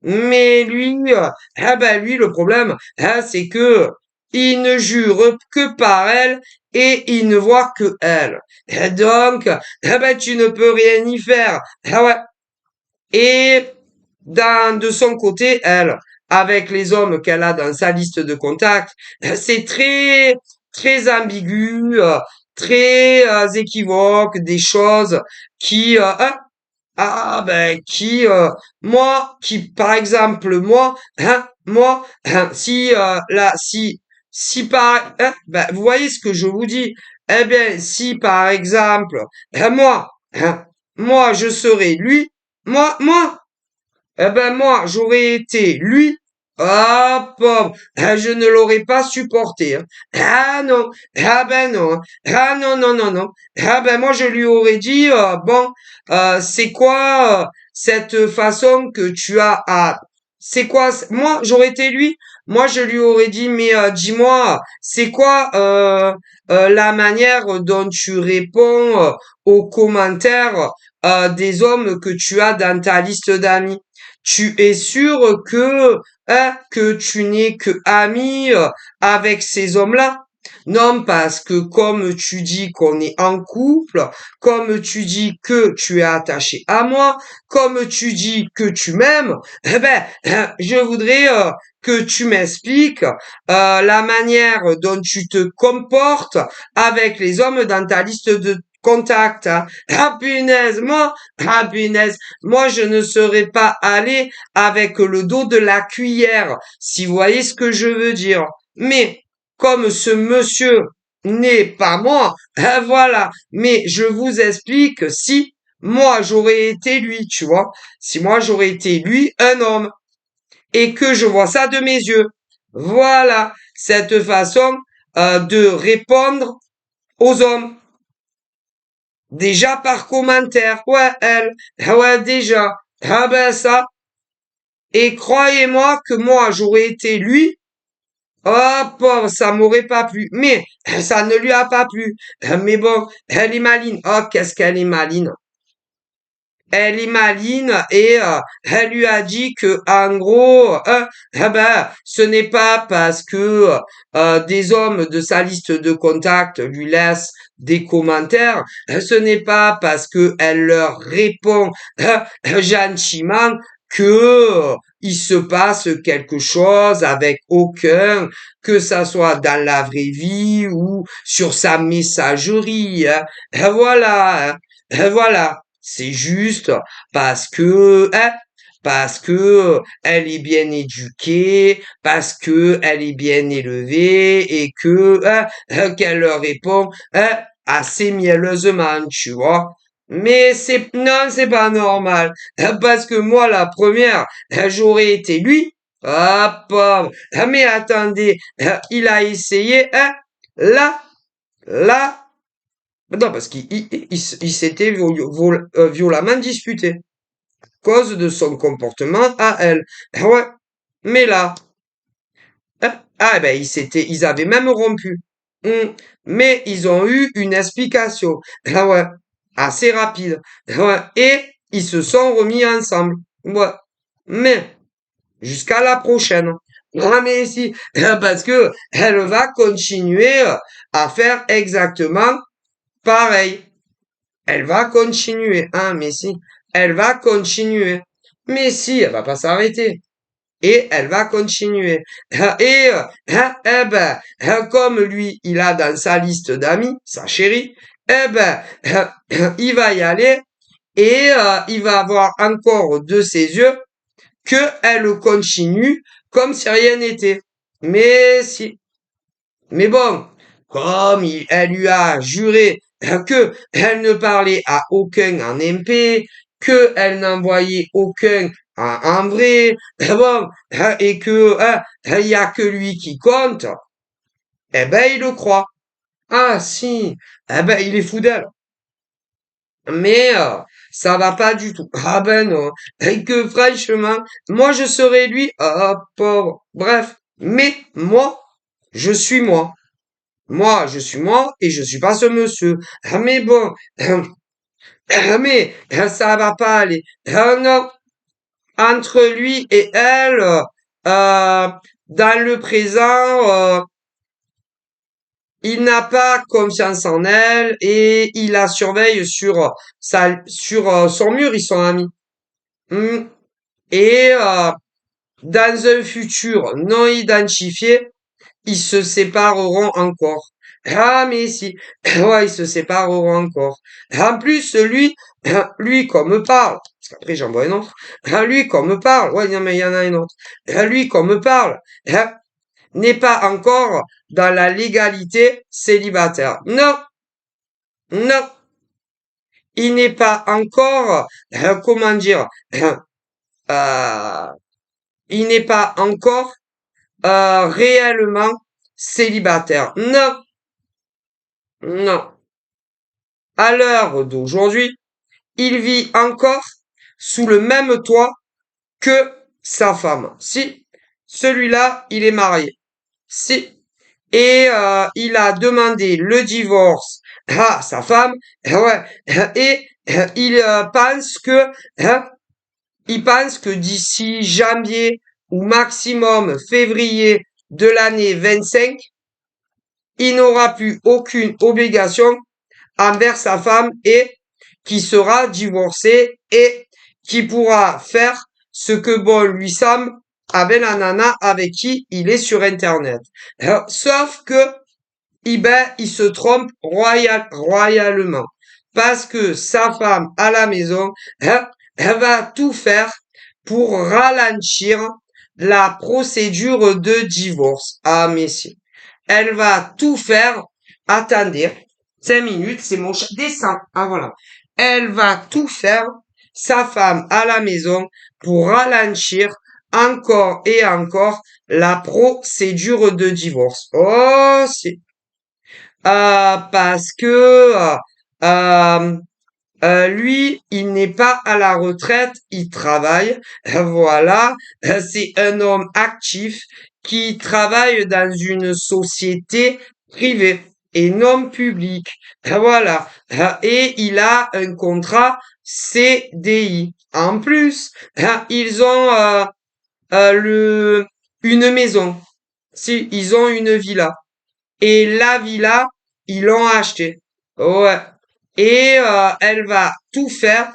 Mais lui, lui, le problème, c'est que il ne jure que par elle et il ne voit que elle. Et donc, tu ne peux rien y faire. Ah ouais. Et de son côté, elle, avec les hommes qu'elle a dans sa liste de contacts, c'est très ambigu, très équivoque, des choses qui, qui, par exemple, si, si vous voyez ce que je vous dis, eh bien, si par exemple, hein, moi, je serais lui, moi, j'aurais été lui. Ah, pauvre, je ne l'aurais pas supporté, hein. Ah non, ah ben non, hein. Ah non, non, non, non. Ah ben moi, je lui aurais dit, bon, c'est quoi cette façon que tu as à... C'est quoi... Moi, j'aurais été lui, moi, je lui aurais dit, mais dis-moi, c'est quoi la manière dont tu réponds aux commentaires des hommes que tu as dans ta liste d'amis? Tu es sûr que tu n'es que ami avec ces hommes-là? Non, parce que comme tu dis qu'on est en couple, comme tu dis que tu es attaché à moi, comme tu dis que tu m'aimes, je voudrais que tu m'expliques la manière dont tu te comportes avec les hommes dans ta liste de contacts, hein. Punaise, moi, je ne serais pas allé avec le dos de la cuillère, si vous voyez ce que je veux dire. Mais, comme ce monsieur n'est pas moi, voilà. Mais je vous explique si moi j'aurais été lui, tu vois. Si moi j'aurais été lui, un homme, et que je vois ça de mes yeux. Voilà cette façon de répondre aux hommes. Déjà par commentaire. Ouais, elle. Ouais, déjà. Ah ben ça. Et croyez-moi que moi, j'aurais été lui. Oh, pauvre, ça m'aurait pas plu. Mais ça ne lui a pas plu. Mais bon, elle est maline. Oh, qu'est-ce qu'elle est maline. Elle est maline et elle lui a dit que en gros, ce n'est pas parce que des hommes de sa liste de contacts lui laissent des commentaires, ce n'est pas parce que elle leur répond gentiment que il se passe quelque chose avec aucun, que ça soit dans la vraie vie ou sur sa messagerie, hein. Voilà, voilà. C'est juste parce que elle est bien éduquée, parce que elle est bien élevée et que qu'elle leur répond assez mielleusement, tu vois. Mais non, c'est pas normal parce que moi la première, j'aurais été lui. Ah pauvre. Mais attendez, il a essayé là, là. Non, parce qu'il s'était violemment disputé. cause de son comportement à elle. Ah ouais, mais là, ah ben ils avaient même rompu. Mais ils ont eu une explication. Ah ouais, assez rapide. Ah ouais, et ils se sont remis ensemble. Ouais, mais jusqu'à la prochaine. Ah mais si, parce que elle va continuer à faire exactement pareil. Elle va continuer. Ah mais si, elle va continuer. Mais si, elle va pas s'arrêter et elle va continuer. Et eh ben, comme lui, il a dans sa liste d'amis, sa chérie, eh ben, il va y aller et il va avoir encore de ses yeux que elle continue comme si rien n'était. Mais si, mais bon, comme elle lui a juré que elle ne parlait à aucun en MP, que elle n'envoyait aucun en vrai, bon, et que il y a que lui qui compte, eh ben il le croit. Ah si, eh ben il est fou d'elle. Mais ça va pas du tout. Ah ben non. Et que franchement, moi je serais lui, ah pauvre. Bref, mais moi, je suis moi. Moi, je suis moi et je suis pas ce monsieur. Ah, mais bon, mais ça va pas aller. Ah, non, entre lui et elle, dans le présent, il n'a pas confiance en elle et il la surveille sur son mur. Ils sont amis. Hmm. Et dans un futur non identifié, ils se sépareront encore. Ah, mais si. Ouais, ils se sépareront encore. En plus, lui, qu'on me parle, parce qu'après j'en vois un autre, lui, qu'on me parle, ouais, non, mais il y en a un autre, lui, qu'on me parle, n'est pas encore dans la légalité célibataire. Non, non, il n'est pas encore, comment dire, euh, il n'est pas encore réellement célibataire. Non, non. À l'heure d'aujourd'hui, il vit encore sous le même toit que sa femme. Si, celui-là, il est marié. Si, et il a demandé le divorce à sa femme. Ouais, et il pense que il pense que d'ici janvier ou maximum février de l'année 25, il n'aura plus aucune obligation envers sa femme et qui sera divorcé et qui pourra faire ce que bon lui semble avec la nana avec qui il est sur Internet. Sauf que, il se trompe royalement. Parce que sa femme à la maison, elle va tout faire pour ralentir la procédure de divorce. Ah, messieurs. Elle va tout faire. Attendez, 5 minutes, c'est mon chat. Descends. Ah, voilà. Elle va tout faire, sa femme à la maison, pour ralentir encore et encore la procédure de divorce. Oh, c'est parce que euh, lui, il n'est pas à la retraite, il travaille. Voilà, c'est un homme actif qui travaille dans une société privée et non publique. Voilà, et il a un contrat CDI. En plus, ils ont une maison. Si, ils ont une villa. Et la villa, ils l'ont achetée. Ouais. Et elle va tout faire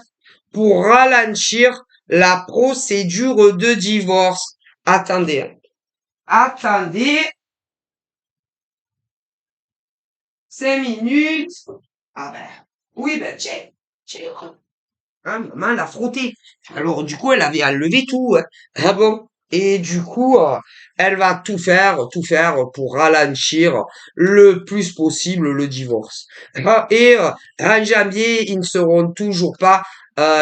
pour ralentir la procédure de divorce. Attendez. Attendez. 5 minutes. Ah ben. Oui, ben tiens. Tiens. Hein, maman l'a frotté. Alors, du coup, elle avait enlevé tout. Hein. Ah bon? Et du coup, elle va tout faire pour ralentir le plus possible le divorce. Et en janvier, ils ne seront toujours pas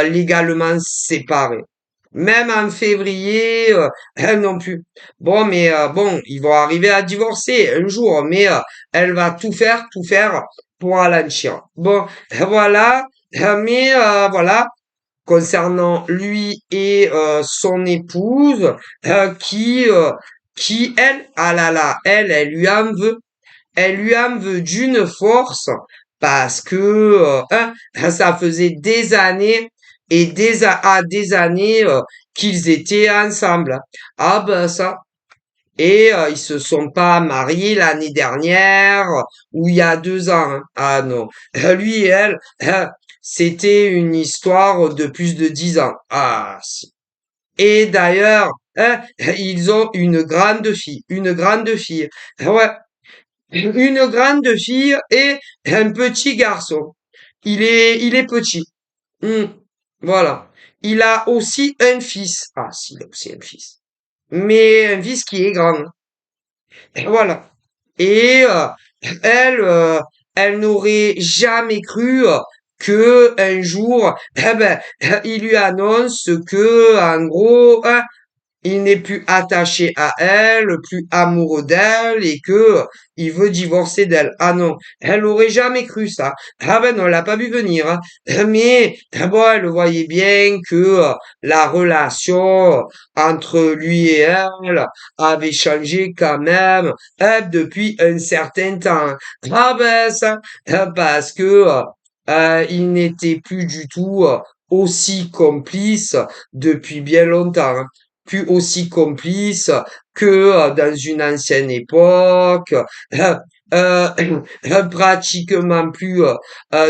légalement séparés. Même en février, elle non plus. Bon, mais bon, ils vont arriver à divorcer un jour, mais elle va tout faire pour ralentir. Bon, voilà. Mais voilà, concernant lui et son épouse, qui elle, ah là là, elle lui en veut d'une force parce que ça faisait des années et des années qu'ils étaient ensemble. Ah ben ça. Et ils se sont pas mariés l'année dernière ou il y a 2 ans, hein. Ah non. Lui et elle, c'était une histoire de plus de 10 ans. Ah si. Et d'ailleurs, ils ont une grande fille. Une grande fille. Ouais, une grande fille et un petit garçon. Il est petit. Hmm. Voilà. Il a aussi un fils. Ah, si, il a aussi un fils. Mais un fils qui est grand. Et voilà. Et elle, elle n'aurait jamais cru que un jour, eh ben, il lui annonce que, en gros, hein, il n'est plus attaché à elle, plus amoureux d'elle et que il veut divorcer d'elle. Ah non, elle aurait jamais cru ça. Ah ben non, elle l'a pas vu venir, hein. Mais bon, elle voyait bien que la relation entre lui et elle avait changé quand même depuis un certain temps. Ah ben ça, parce que il n'était plus du tout aussi complice depuis bien longtemps, hein, plus aussi complice que dans une ancienne époque, euh, euh, pratiquement plus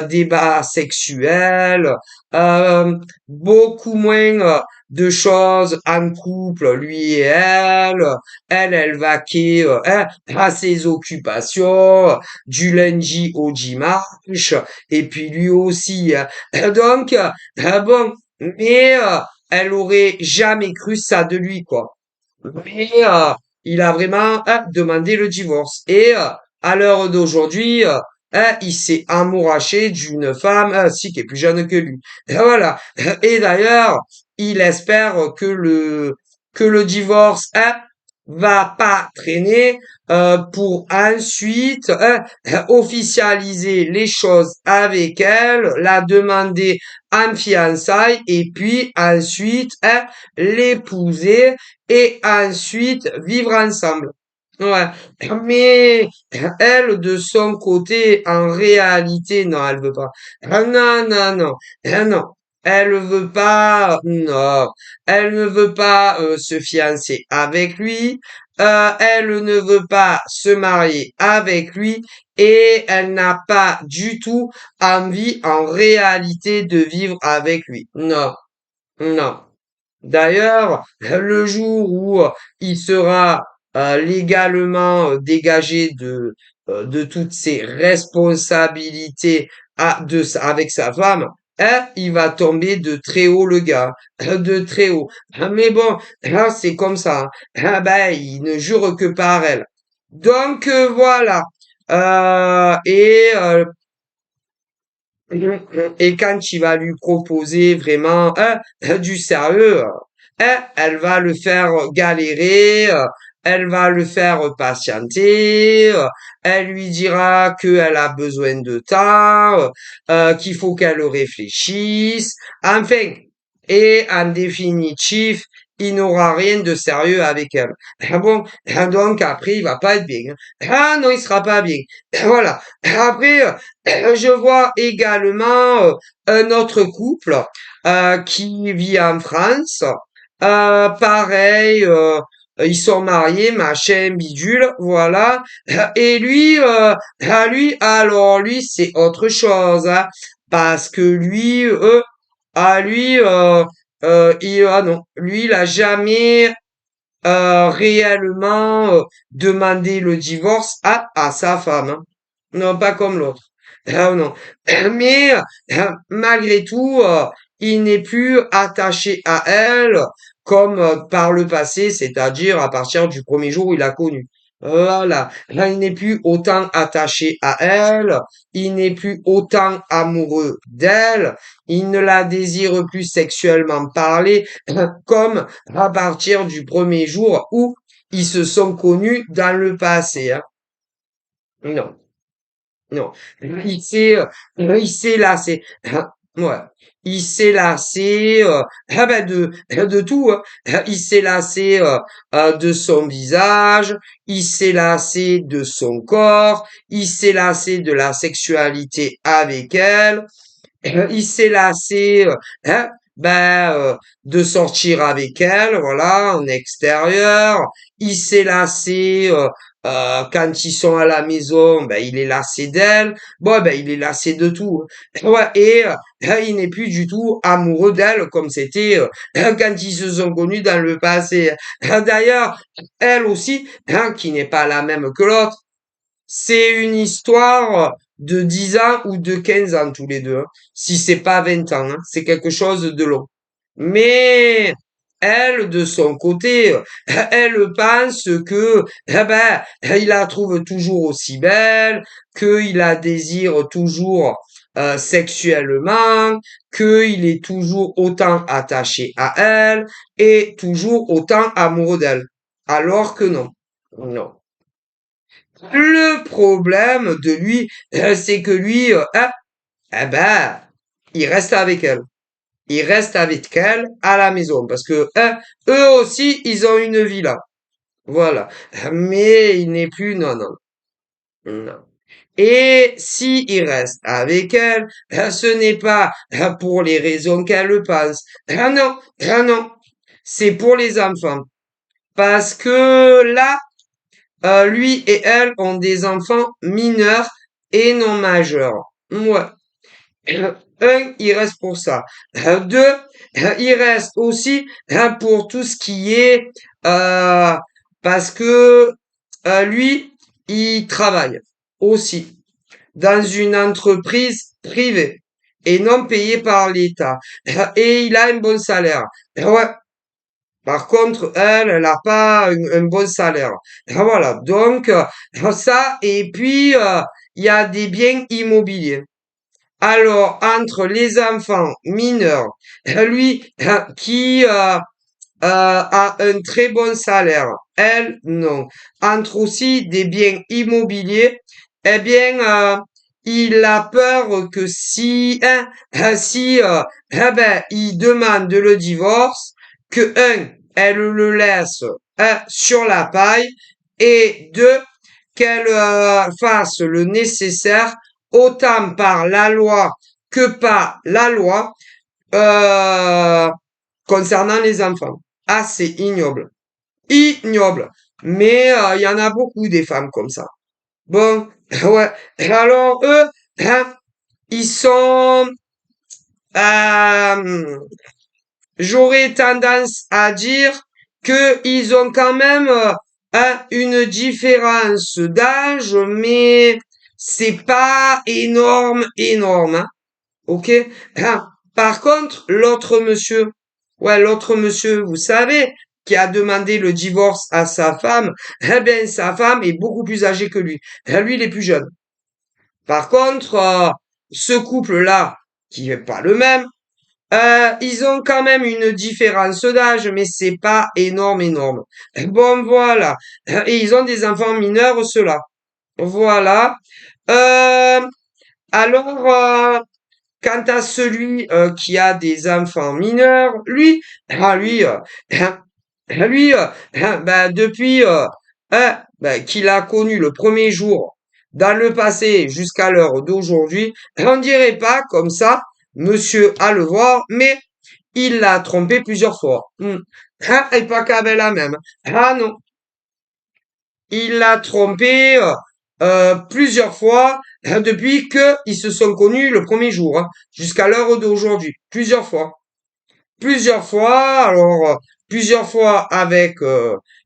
débat sexuel, euh, beaucoup moins de choses en couple, lui et elle. Elle vaquait à ses occupations du lundi au dimanche, et puis lui aussi, hein. Donc, bon, mais elle aurait jamais cru ça de lui, quoi. Mais il a vraiment demandé le divorce. Et à l'heure d'aujourd'hui, il s'est amouraché d'une femme si qui est plus jeune que lui. Et voilà. Et d'ailleurs, il espère que le divorce va pas traîner pour ensuite officialiser les choses avec elle, la demander en fiançailles et puis ensuite l'épouser et ensuite vivre ensemble. Ouais. Mais elle, de son côté, en réalité, non, elle veut pas. Ah, non, non, non, non. Elle veut pas, non. Elle ne veut pas se fiancer avec lui. Elle ne veut pas se marier avec lui et elle n'a pas du tout envie en réalité de vivre avec lui. Non, non. D'ailleurs, le jour où il sera légalement dégagé de toutes ses responsabilités avec sa femme, hein, il va tomber de très haut le gars, de très haut. Mais bon, hein, c'est comme ça, hein. Ah ben, il ne jure que par elle. Donc voilà. Et quand tu vas lui proposer vraiment du sérieux, elle va le faire galérer, elle va le faire patienter, elle lui dira qu'elle a besoin de temps, qu'il faut qu'elle réfléchisse. Enfin, et en définitif, il n'aura rien de sérieux avec elle. Ah bon, donc après, il va pas être bien, hein. Ah non, il sera pas bien. Voilà. Après, je vois également un autre couple qui vit en France. Pareil, ils sont mariés, machin, bidule, voilà. Et lui, alors lui, c'est autre chose, hein, parce que lui, ah non, lui, il a jamais réellement demander le divorce à sa femme, hein. Non, pas comme l'autre. Ah non. Mais malgré tout, il n'est plus attaché à elle comme par le passé, c'est-à-dire à partir du premier jour où il l'a connue. Voilà. Là, il n'est plus autant attaché à elle, il n'est plus autant amoureux d'elle, il ne la désire plus sexuellement parler, comme à partir du premier jour où ils se sont connus dans le passé, hein. Non, non. Il s'est lassé. Ouais. Il s'est lassé ah ben de tout, hein. Il s'est lassé de son visage, il s'est lassé de son corps, il s'est lassé de la sexualité avec elle. Il s'est lassé hein, ben, de sortir avec elle, voilà, en extérieur. Il s'est lassé quand ils sont à la maison, ben il est lassé d'elle. Bon, ben il est lassé de tout, hein. Ouais, et il n'est plus du tout amoureux d'elle comme c'était quand ils se sont connus dans le passé. D'ailleurs, elle aussi, hein, qui n'est pas la même que l'autre. C'est une histoire de 10 ans ou de 15 ans tous les deux, hein. Si c'est pas 20 ans, hein. C'est quelque chose de long. Mais elle, de son côté, elle pense que, eh ben, il la trouve toujours aussi belle, qu'il la désire toujours sexuellement, qu'il est toujours autant attaché à elle et toujours autant amoureux d'elle. Alors que non. Non. Le problème de lui, c'est que lui, hein, eh ben, il reste avec elle. Il reste avec elle à la maison parce que hein, eux aussi, ils ont une vie là. Voilà. Mais il n'est plus, non, non, non. Et si il reste avec elle, ce n'est pas pour les raisons qu'elle pense. Ah non, ah non. C'est pour les enfants. Parce que là, lui et elle ont des enfants mineurs et non majeurs. Ouais. Un, il reste pour ça. Deux, il reste aussi pour tout ce qui est euh, parce que lui, il travaille aussi dans une entreprise privée et non payée par l'État. Et il a un bon salaire. Ouais, par contre, elle n'a pas un bon salaire. Ah, voilà. Donc, ça, et puis, il y a des biens immobiliers. Alors, entre les enfants mineurs, lui, qui a un très bon salaire, elle, non. Entre aussi des biens immobiliers, eh bien, il a peur que si, hein, si, eh ben, il demande le divorce, que elle le laisse, sur la paille, et deux, qu'elle fasse le nécessaire, autant par la loi que par la loi, euh, concernant les enfants. Ah, c'est ignoble. Ignoble. Mais il y en a beaucoup des femmes comme ça. Bon, ouais. Alors eux, hein, ils sont, euh, j'aurais tendance à dire que ils ont quand même une différence d'âge, mais c'est pas énorme, énorme, hein. Ok? Hein. Par contre, l'autre monsieur, vous savez, qui a demandé le divorce à sa femme, eh bien, sa femme est beaucoup plus âgée que lui. Lui, il est plus jeune. Par contre, ce couple-là, qui n'est pas le même, ils ont quand même une différence d'âge, mais c'est pas énorme, énorme. Bon, voilà. Et ils ont des enfants mineurs, ceux-là. Voilà. Euh, alors, quant à celui qui a des enfants mineurs, lui, lui, lui, ben, depuis ben, qu'il a connu le premier jour dans le passé jusqu'à l'heure d'aujourd'hui, on dirait pas comme ça, monsieur à le voir, mais il l'a trompé plusieurs fois. Et pas qu'avec la même. Ah non, il l'a trompé plusieurs fois depuis que ils se sont connus le premier jour, hein, jusqu'à l'heure d'aujourd'hui. Plusieurs fois. Plusieurs fois, alors plusieurs fois avec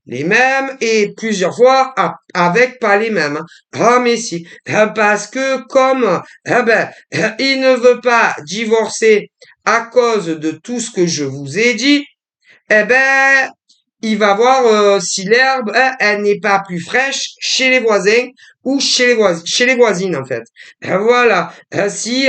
les mêmes et plusieurs fois avec pas les mêmes, hein. Ah mais si, parce que comme ben, il ne veut pas divorcer à cause de tout ce que je vous ai dit, eh ben il va voir si l'herbe elle n'est pas plus fraîche chez les voisins ou chez les voisines en fait. Voilà, si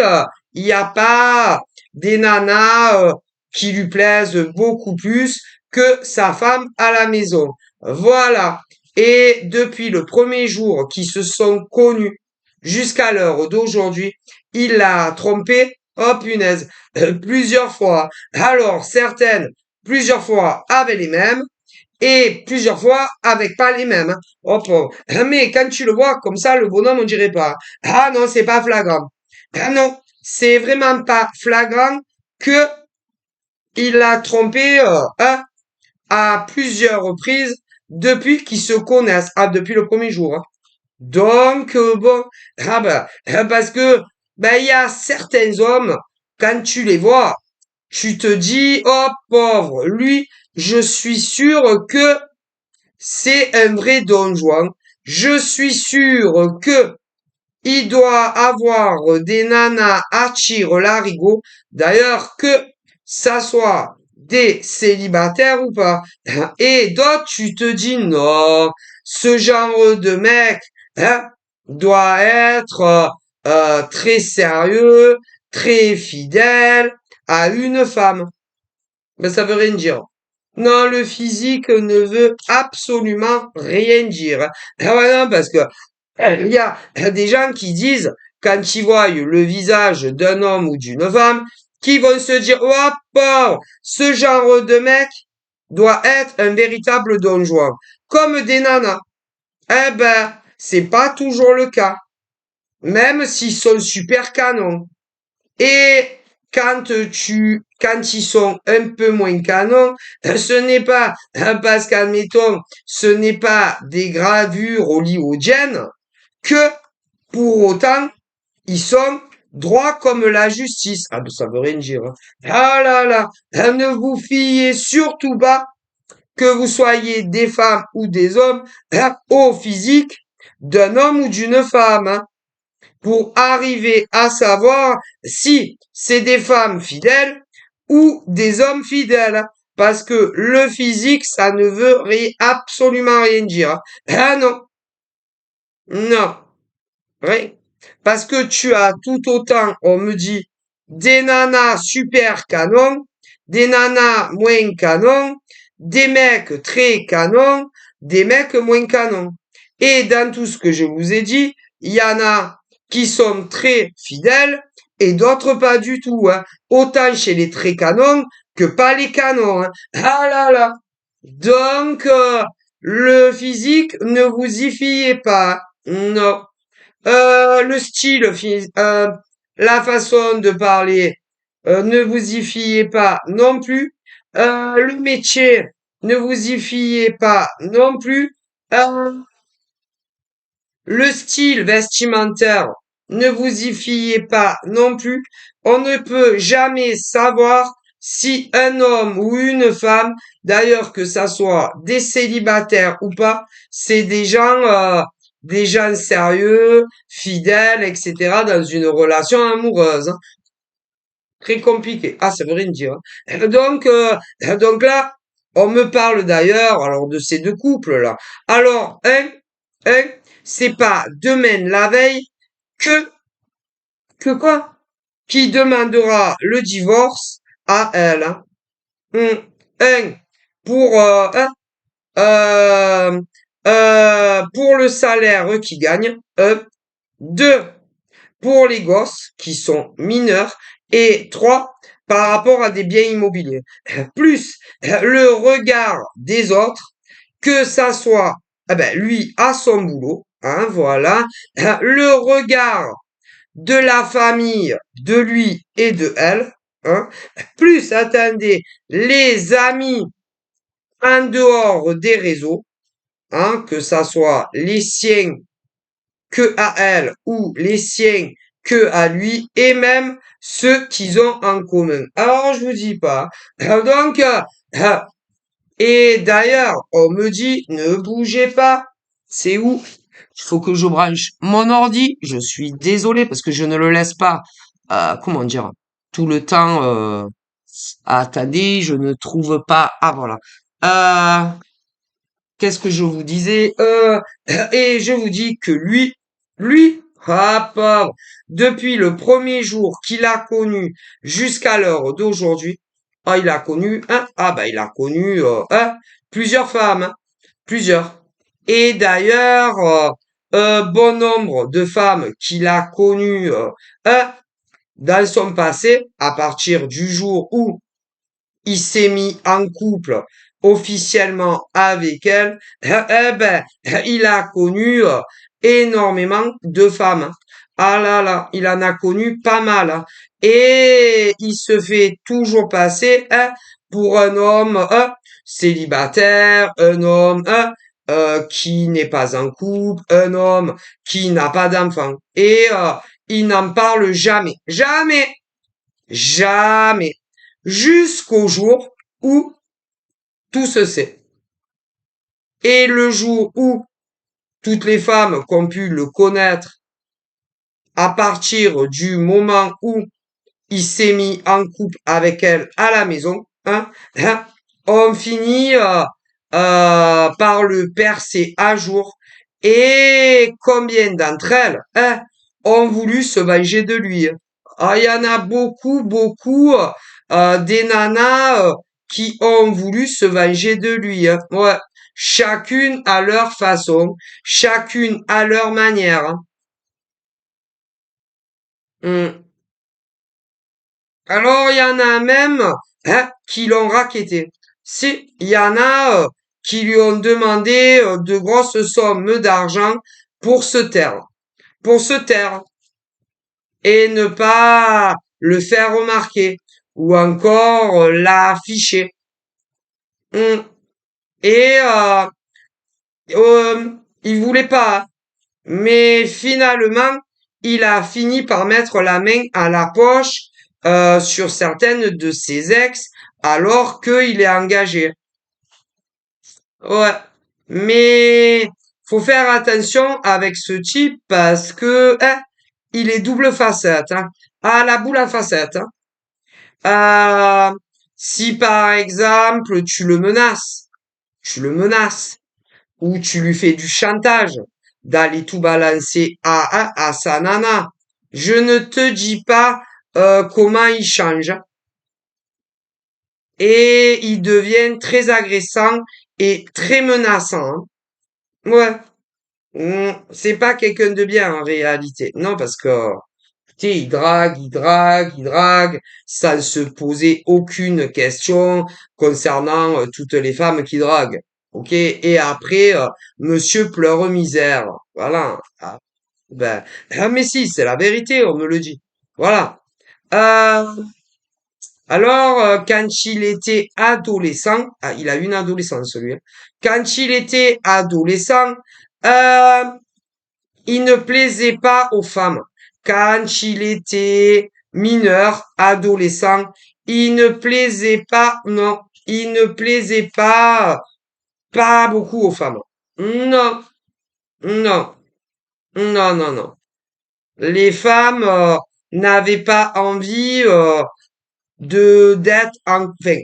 il n'y a pas des nanas qui lui plaisent beaucoup plus que sa femme à la maison. Voilà. Et depuis le premier jour qu'ils se sont connus jusqu'à l'heure d'aujourd'hui, il l'a trompée Oh punaise, plusieurs fois. Alors, certaines, plusieurs fois avec les mêmes, et plusieurs fois avec pas les mêmes, hein. Oh pauvre. Mais quand tu le vois comme ça, le bonhomme, on dirait pas. Ah non, c'est pas flagrant. Ah non, c'est vraiment pas flagrant que il a trompé à plusieurs reprises depuis qu'ils se connaissent, depuis le premier jour, hein. Donc, bon, ah bah, parce que ben il y a certains hommes, quand tu les vois, tu te dis, oh pauvre, lui, je suis sûr que c'est un vrai Don Juan. Je suis sûr que il doit avoir des nanas à tirer l'arigot. D'ailleurs, que ça soit des célibataires ou pas. Et d'autres, tu te dis non, ce genre de mec hein, doit être très sérieux, très fidèle à une femme. Mais ça veut rien dire. Non, le physique ne veut absolument rien dire. Ah ouais, non, parce que il y a des gens qui disent, quand ils voient le visage d'un homme ou d'une femme, qui vont se dire, oh, pauvre, ce genre de mec doit être un véritable don Juan. Comme des nanas. Eh ben, c'est pas toujours le cas. Même s'ils sont super canons. Et quand ils sont un peu moins canons, ce n'est pas, parce qu'admettons, ce n'est pas des gravures hollywoodiennes que, pour autant, ils sont droits comme la justice. Ah, ben, ça veut rien dire, hein. Ah là là, ne vous fiez surtout pas, que vous soyez des femmes ou des hommes, au physique d'un homme ou d'une femme, hein, pour arriver à savoir si c'est des femmes fidèles ou des hommes fidèles. Parce que le physique, ça ne veut absolument rien dire. Ah non, non, rien. Parce que tu as tout autant, on me dit, des nanas super canons, des nanas moins canons, des mecs très canons, des mecs moins canons. Et dans tout ce que je vous ai dit, il y en a qui sont très fidèles et d'autres pas du tout, hein. Autant chez les très canons que pas les canons, hein. Ah là là. Donc, le physique, ne vous y fiez pas. Non. Le style, la façon de parler, ne vous y fiez pas non plus. Le métier, ne vous y fiez pas non plus. Euh, le style vestimentaire, ne vous y fiez pas non plus. On ne peut jamais savoir si un homme ou une femme, d'ailleurs que ça soit des célibataires ou pas, c'est des gens sérieux, fidèles, etc., dans une relation amoureuse, hein. Très compliqué. Ah, ça veut rien dire, hein. Donc là, on me parle d'ailleurs, alors de ces deux couples-là. Alors, hein, c'est pas demain la veille que, que quoi? Qui demandera le divorce à elle, hein. Un, pour, euh, pour le salaire qu'il gagne. Deux, pour les gosses qui sont mineurs. Et trois, par rapport à des biens immobiliers. Plus le regard des autres, que ça soit, lui à son boulot, hein, voilà, le regard de la famille, de lui et de elle, hein, plus, attendez, les amis en dehors des réseaux, hein, que ça soit les siens que à elle ou les siens que à lui et même ceux qu'ils ont en commun. Alors, je vous dis pas. Donc, euh, et d'ailleurs, on me dit, ne bougez pas. C'est où? Il faut que je branche mon ordi. Je suis désolé parce que je ne le laisse pas, comment dire, tout le temps, attendez, je ne trouve pas, ah voilà. Euh, Qu'est-ce que je vous disais? Et je vous dis que lui, ah pauvre, depuis le premier jour qu'il a connu jusqu'à l'heure d'aujourd'hui, ah il a connu, hein, il a connu plusieurs femmes, hein, plusieurs. Et d'ailleurs, bon nombre de femmes qu'il a connues, hein, dans son passé, à partir du jour où il s'est mis en couple officiellement avec elle, il a connu énormément de femmes. Ah là là, il en a connu pas mal, hein. Et il se fait toujours passer pour un homme célibataire, un homme qui n'est pas en couple, un homme qui n'a pas d'enfant. Et il n'en parle jamais, jamais, jamais, jusqu'au jour où tout se sait. Et le jour où toutes les femmes qui ont pu le connaître à partir du moment où il s'est mis en couple avec elle à la maison, hein, on finit par le percer à jour. Et combien d'entre elles ont voulu se venger de lui? Ah, il y en a beaucoup, beaucoup des nanas qui ont voulu se venger de lui, hein. Ouais, chacune à leur façon, chacune à leur manière, hein. Hmm. Alors, il y en a même qui l'ont racketté. Si, il y en a qui lui ont demandé de grosses sommes d'argent pour se taire. Pour se taire. Et ne pas le faire remarquer. Ou encore l'afficher. Hmm. Et il voulait pas, hein. Mais finalement, il a fini par mettre la main à la poche sur certaines de ses ex alors qu'il est engagé. Ouais. Mais faut faire attention avec ce type parce que il est double facette, hein. Ah, la boule à facettes, hein. Euh, si par exemple tu le menaces ou tu lui fais du chantage d'aller tout balancer à sa nana. Je ne te dis pas comment il change. Et il devient très agressant et très menaçant, hein. Ouais. C'est pas quelqu'un de bien en réalité. Non, parce que tu sais, il drague, sans se poser aucune question concernant toutes les femmes qui draguent. Ok? Et après, monsieur pleure misère. Voilà. Ah, ben, ah, mais si, c'est la vérité, on me le dit. Voilà. Euh, alors, quand il était adolescent, ah, il a eu une adolescence, celui, hein. Quand il était adolescent, euh, il ne plaisait pas aux femmes. Quand il était mineur, adolescent, il ne plaisait pas, non, il ne plaisait pas beaucoup aux femmes. Non, non, non, non, non. Les femmes n'avaient pas envie de d'être enfin,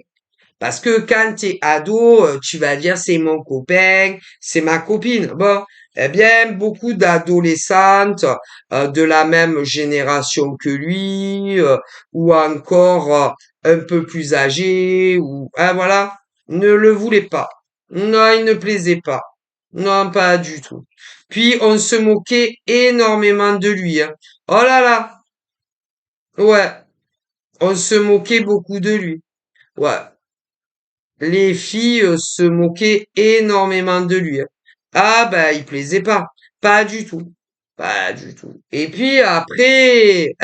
parce que quand t'es ado, tu vas dire c'est mon copain, c'est ma copine. Bon, eh bien, beaucoup d'adolescentes de la même génération que lui, ou encore un peu plus âgées, ou voilà, ne le voulaient pas. Non, il ne plaisait pas. Non, pas du tout. Puis on se moquait énormément de lui, hein. Oh là là, ouais, on se moquait beaucoup de lui. Ouais. Les filles se moquaient énormément de lui, hein. Ah bah il plaisait pas, pas du tout, pas du tout. Et puis après,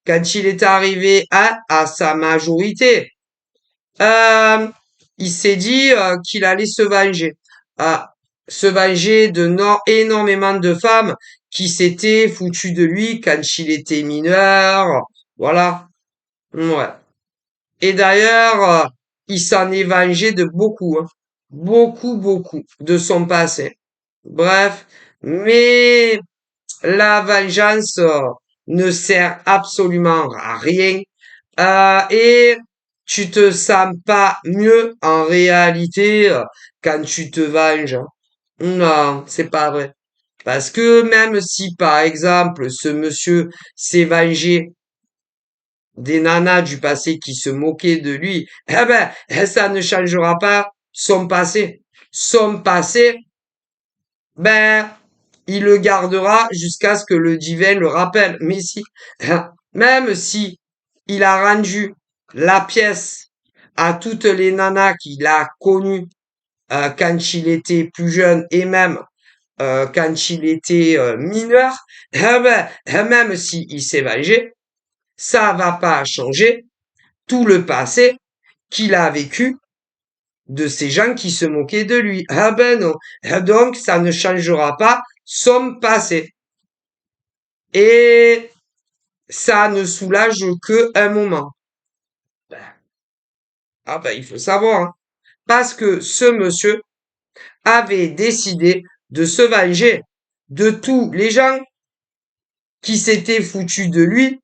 quand il est arrivé à sa majorité, euh, il s'est dit qu'il allait se venger, ah, se venger de énormément de femmes qui s'étaient foutues de lui quand il était mineur, voilà, ouais. Et d'ailleurs, il s'en est vengé de beaucoup, hein. Beaucoup, beaucoup de son passé. Bref, mais la vengeance ne sert absolument à rien. Et tu te sens pas mieux en réalité quand tu te venges, hein. Non, c'est pas vrai. Parce que même si, par exemple, ce monsieur s'est vengé des nanas du passé qui se moquaient de lui, eh ben, ça ne changera pas son passé. Son passé, ben, il le gardera jusqu'à ce que le divin le rappelle. Mais si, même si il a rendu la pièce à toutes les nanas qu'il a connues quand il était plus jeune et même quand il était mineur, même s'il s'est vengé, ça va pas changer tout le passé qu'il a vécu de ces gens qui se moquaient de lui. Ah ben non. Donc, ça ne changera pas son passé. Et ça ne soulage que un moment. Ah ben, il faut savoir, hein. Parce que ce monsieur avait décidé de se venger de tous les gens qui s'étaient foutus de lui,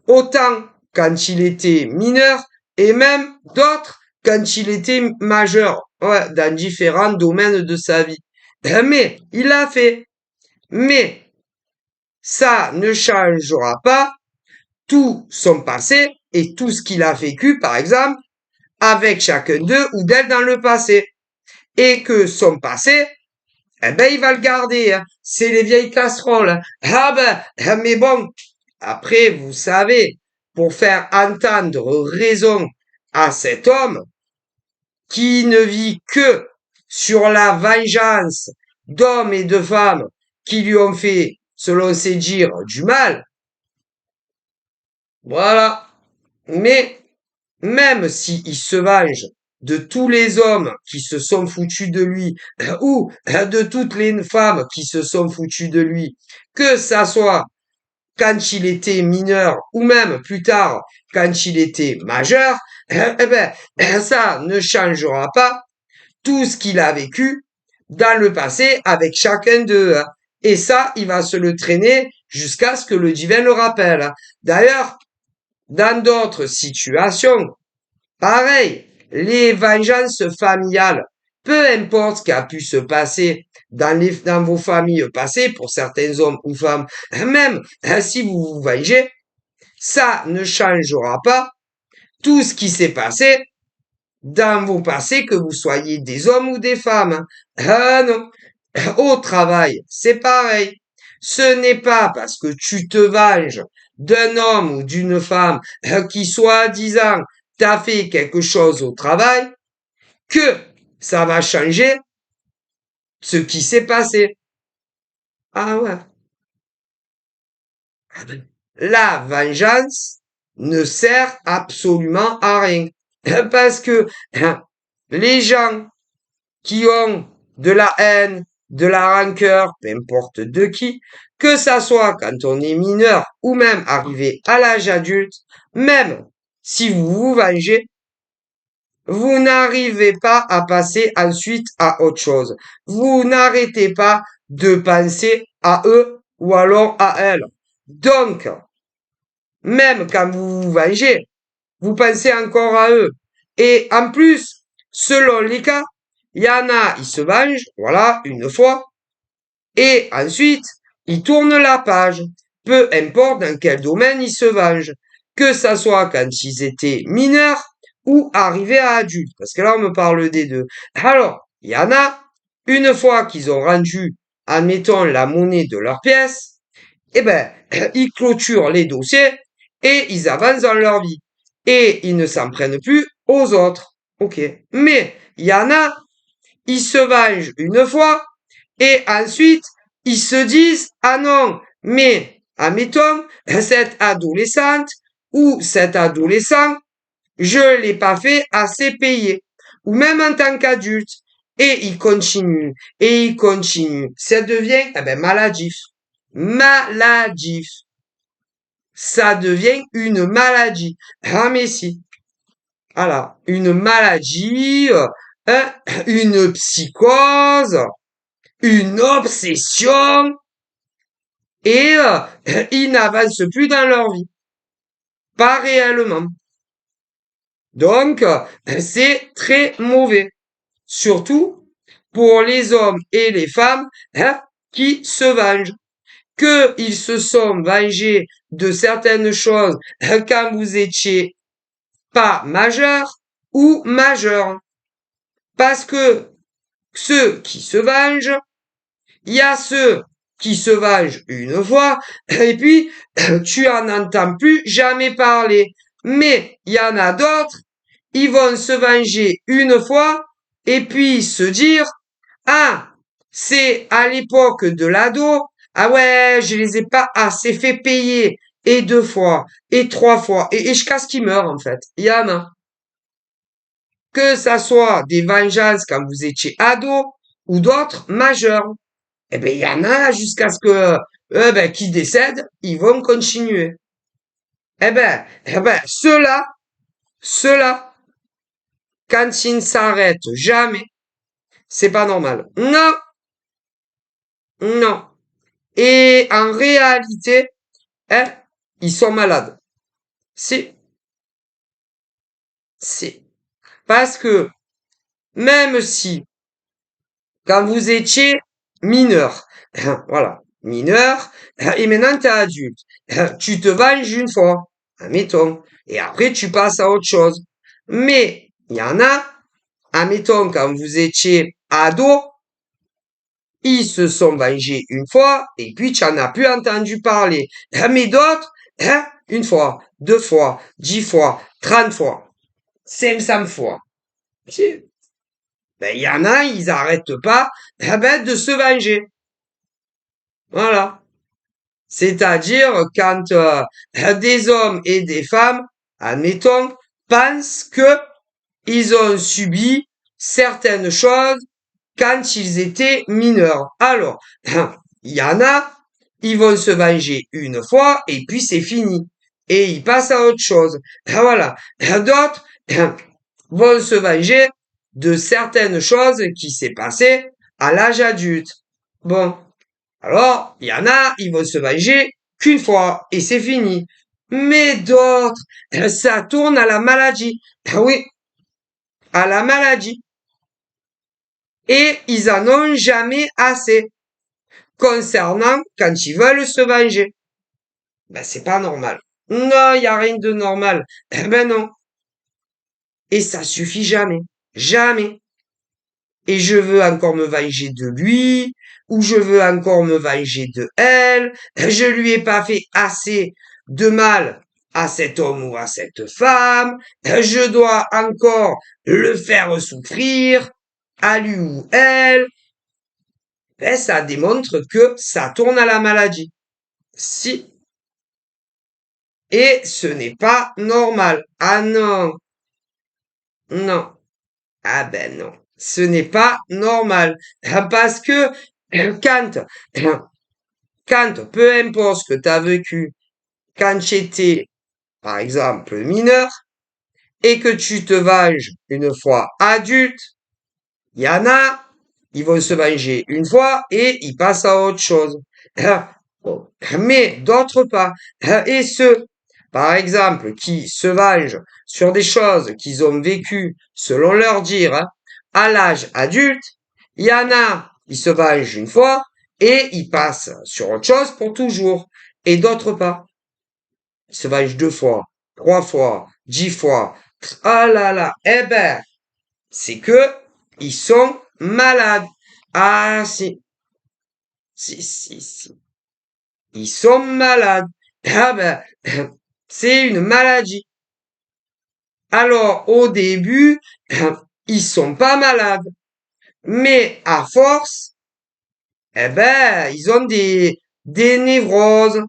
autant quand il était mineur et même d'autres quand il était majeur, ouais, dans différents domaines de sa vie. Mais il l'a fait. Mais ça ne changera pas tout son passé et tout ce qu'il a vécu, par exemple, avec chacun d'eux ou d'elle dans le passé. Et que son passé, eh ben, il va le garder, hein. C'est les vieilles casseroles, hein. Ah ben, mais bon, après, vous savez, pour faire entendre raison à cet homme qui ne vit que sur la vengeance d'hommes et de femmes qui lui ont fait, selon ses dires, du mal, voilà. Mais même s'il se venge de tous les hommes qui se sont foutus de lui, ou de toutes les femmes qui se sont foutues de lui, que ça soit quand il était mineur ou même plus tard quand il était majeur, eh ben, ça ne changera pas tout ce qu'il a vécu dans le passé avec chacun d'eux, hein. Et ça, il va se le traîner jusqu'à ce que le divin le rappelle, hein. D'ailleurs, dans d'autres situations, pareil, les vengeances familiales, peu importe ce qui a pu se passer dans vos familles passées, pour certains hommes ou femmes, même si vous vous vengez, ça ne changera pas tout ce qui s'est passé dans vos passés, que vous soyez des hommes ou des femmes, hein. Ah non. Au travail, c'est pareil. Ce n'est pas parce que tu te venges d'un homme ou d'une femme qui, soi-disant, t'a fait quelque chose au travail que ça va changer ce qui s'est passé. Ah ouais. La vengeance ne sert absolument à rien. Parce que les gens qui ont de la haine, de la rancœur, peu importe de qui, que ça soit quand on est mineur ou même arrivé à l'âge adulte, même si vous vous vengez, vous n'arrivez pas à passer ensuite à autre chose. Vous n'arrêtez pas de penser à eux ou alors à elles. Donc, même quand vous vous vengez, vous pensez encore à eux. Et en plus, selon les cas, il y en a, ils se vengent, voilà, une fois, et ensuite, ils tournent la page. Peu importe dans quel domaine ils se vengent. Que ça soit quand ils étaient mineurs ou arrivés à adultes. Parce que là, on me parle des deux. Alors, il y en a, une fois qu'ils ont rendu, admettons, la monnaie de leur pièce, eh ben, ils clôturent les dossiers et ils avancent dans leur vie. Et ils ne s'en prennent plus aux autres. Ok. Mais, il y en a, ils se vengent une fois, et ensuite, ils se disent, ah non, mais, admettons, cette adolescente ou cet adolescent, je l'ai pas fait assez payer. Ou même en tant qu'adulte. Et il continue, et il continue. Ça devient, eh ben, maladif. Maladif. Ça devient une maladie. Ah, mais si. Voilà. Une maladie, une psychose, une obsession, et ils n'avancent plus dans leur vie. Pas réellement. Donc, c'est très mauvais. Surtout pour les hommes et les femmes, hein, qui se vengent. Qu'ils se sont vengés de certaines choses quand vous étiez pas majeur ou majeur. Parce que ceux qui se vengent, il y a ceux qui se vengent une fois, et puis tu en entends plus jamais parler. Mais il y en a d'autres, ils vont se venger une fois, et puis se dire, ah, c'est à l'époque de l'ado, ah ouais, je les ai pas assez fait payer, et deux fois, et trois fois, et jusqu'à ce qu'ils meurent, en fait. Il y en a. Que ça soit des vengeances quand vous étiez ado, ou d'autres majeurs. Eh ben, il y en a jusqu'à ce que, qu'ils décèdent, ils vont continuer. Ceux-là, quand ils ne s'arrêtent jamais, c'est pas normal. Non, non. Et en réalité, hein, ils sont malades. Si, si. Parce que même si, quand vous étiez mineur, voilà, mineur, et maintenant t'es adulte, tu te venges une fois, admettons, et après tu passes à autre chose. Mais il y en a, admettons, quand vous étiez ado, ils se sont vengés une fois, et puis tu en as plus entendu parler. Mais d'autres, une fois, deux fois, 10 fois, 30 fois, 500 fois. Si. Ben, il y en a, ils arrêtent pas, de se venger. Voilà. C'est-à-dire quand des hommes et des femmes, admettons, pensent que ils ont subi certaines choses quand ils étaient mineurs. Alors, il y en a, ils vont se venger une fois et puis c'est fini. Et ils passent à autre chose. Voilà. D'autres vont se venger de certaines choses qui s'est passées à l'âge adulte. Bon. Alors, il y en a, ils vont se venger qu'une fois et c'est fini. Mais d'autres, ça tourne à la maladie. Ah oui, à la maladie. Et ils en ont jamais assez concernant quand ils veulent se venger. Ben, c'est pas normal. Non, il y a rien de normal. Eh ben non. Et ça suffit jamais. Jamais. Et je veux encore me venger de lui, ou je veux encore me venger de elle. Je lui ai pas fait assez de mal à cet homme ou à cette femme. Je dois encore le faire souffrir, à lui ou elle. Ben, ça démontre que ça tourne à la maladie. Si. Et ce n'est pas normal. Ah non, non. Ah ben non. Ce n'est pas normal. Parce que quand, quand, peu importe ce que tu as vécu, quand tu étais, par exemple, mineur, et que tu te venges une fois adulte, il y en a, ils vont se venger une fois et ils passent à autre chose. Mais d'autres pas. Et ceux, par exemple, qui se vengent sur des choses qu'ils ont vécues, selon leur dire, hein, à l'âge adulte, il y en a, ils se vengent une fois et ils passent sur autre chose pour toujours. Et d'autres pas. Ils se vengent 2 fois, 3 fois, 10 fois. Ah là là. Eh ben, c'est que ils sont malades. Ah si, si, si, si. Ils sont malades. Ah ben, c'est une maladie. Alors, au début, ils sont pas malades. Mais à force, eh ben, ils ont des névroses.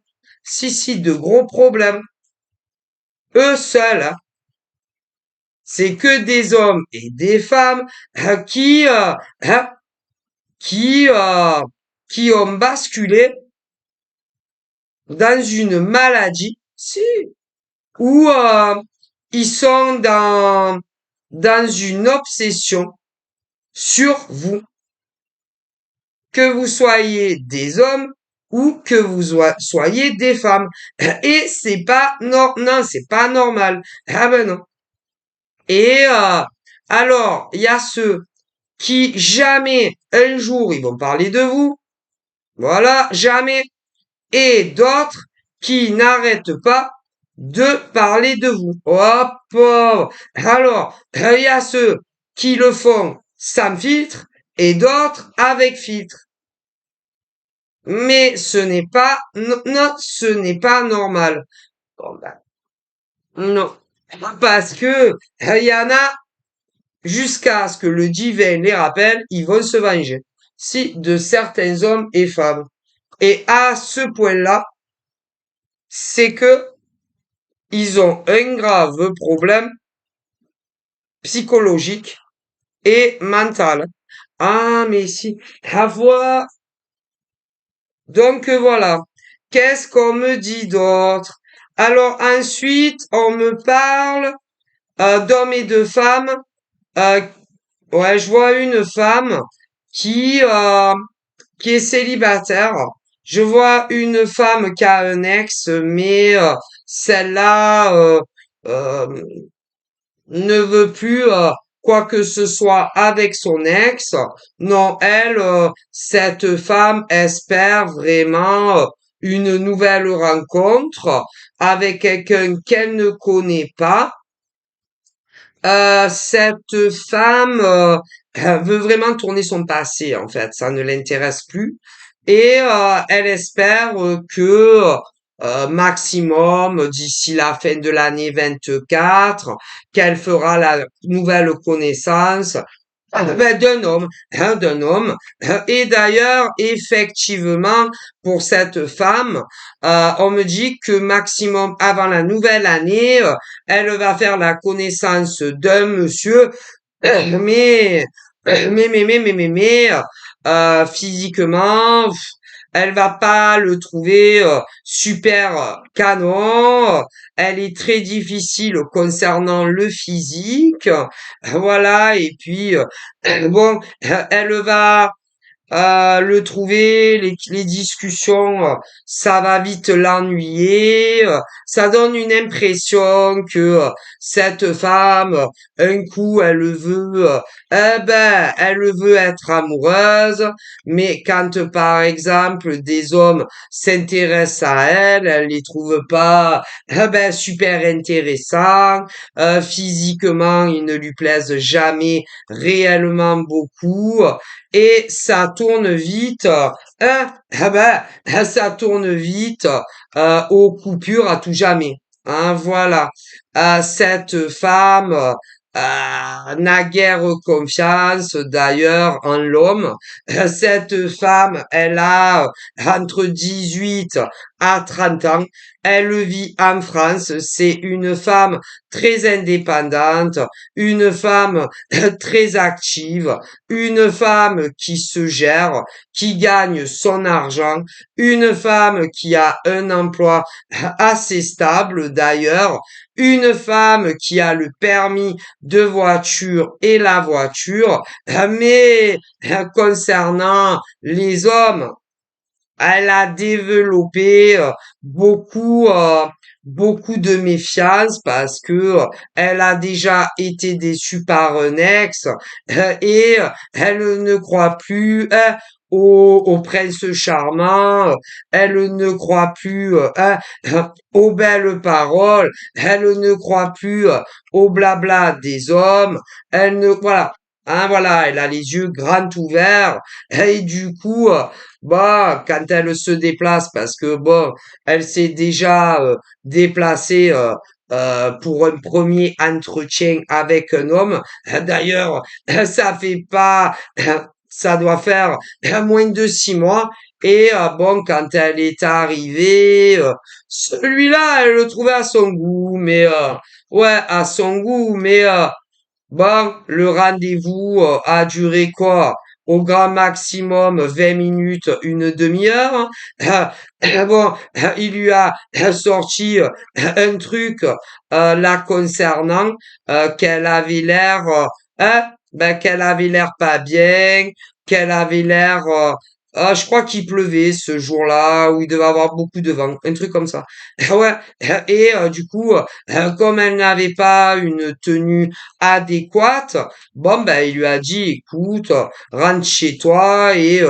Si, si, de gros problèmes. Eux seuls, hein. C'est que des hommes et des femmes hein, qui, euh, qui ont basculé dans une maladie, si, ou ils sont dans une obsession sur vous, que vous soyez des hommes ou que vous soyez des femmes. Et c'est pas non, c'est pas normal. Ah ben non. Et alors, il y a ceux qui jamais un jour ils vont parler de vous. Voilà, jamais. Et d'autres qui n'arrêtent pas de parler de vous. Oh pauvre. Alors, il y a ceux qui le font sans filtre et d'autres avec filtre. Mais ce n'est pas, non, non, ce n'est pas normal. Bon, ben, non. Parce que, il y en a, jusqu'à ce que le divin les rappelle, ils vont se venger. Si, de certains hommes et femmes. Et à ce point-là, c'est que ils ont un grave problème psychologique et mental. Ah, mais si, la voix. Donc voilà. Qu'est-ce qu'on me dit d'autre? Alors ensuite, on me parle d'hommes et de femmes. Euh, ouais, je vois une femme qui qui est célibataire. Je vois une femme qui a un ex, mais celle-là euh, ne veut plus quoi que ce soit avec son ex. Non, elle, cette femme espère vraiment une nouvelle rencontre avec quelqu'un qu'elle ne connaît pas. Cette femme elle veut vraiment tourner son passé, en fait. Ça ne l'intéresse plus. Et elle espère que maximum d'ici la fin de l'année 24, qu'elle fera la nouvelle connaissance ben, d'un homme. Et d'ailleurs, effectivement, pour cette femme, on me dit que maximum avant la nouvelle année, elle va faire la connaissance d'un monsieur, mais, physiquement, elle va pas le trouver super canon. Elle est très difficile concernant le physique. Voilà, et puis bon, elle va le trouver, les discussions, ça va vite l'ennuyer. Ça donne une impression que cette femme, un coup, elle veut, elle veut être amoureuse, mais quand, par exemple, des hommes s'intéressent à elle, elle les trouve pas, super intéressants. Physiquement, ils ne lui plaisent jamais réellement beaucoup et ça tourne vite, ça tourne vite aux coupures à tout jamais. Hein, voilà. Cette femme n'a guère confiance d'ailleurs en l'homme. Cette femme, elle a entre 18 à 30 ans. Elle vit en France. C'est une femme très indépendante, une femme très active, une femme qui se gère, qui gagne son argent, une femme qui a un emploi assez stable d'ailleurs, une femme qui a le permis de voiture et la voiture, mais concernant les hommes, elle a développé beaucoup de méfiance parce que elle a déjà été déçue par un ex et elle ne croit plus au prince charmant, elle ne croit plus aux belles paroles, elle ne croit plus au blabla des hommes, elle ne voilà. Hein, voilà, elle a les yeux grands ouverts et du coup, bah, quand elle se déplace, parce que bon, elle s'est déjà déplacée pour un premier entretien avec un homme. D'ailleurs, ça fait pas, ça doit faire moins de 6 mois. Et bon, quand elle est arrivée, celui-là, elle le trouvait à son goût, mais ouais, à son goût, mais bon, le rendez-vous a duré quoi? Au grand maximum 20 minutes, une demi-heure. Bon, il lui a sorti un truc la concernant, qu'elle avait l'air, qu'elle avait l'air pas bien, qu'elle avait l'air, je crois qu'il pleuvait ce jour-là, ou il devait avoir beaucoup de vent, un truc comme ça. Ouais, et du coup, comme elle n'avait pas une tenue adéquate, bon ben il lui a dit écoute, rentre chez toi et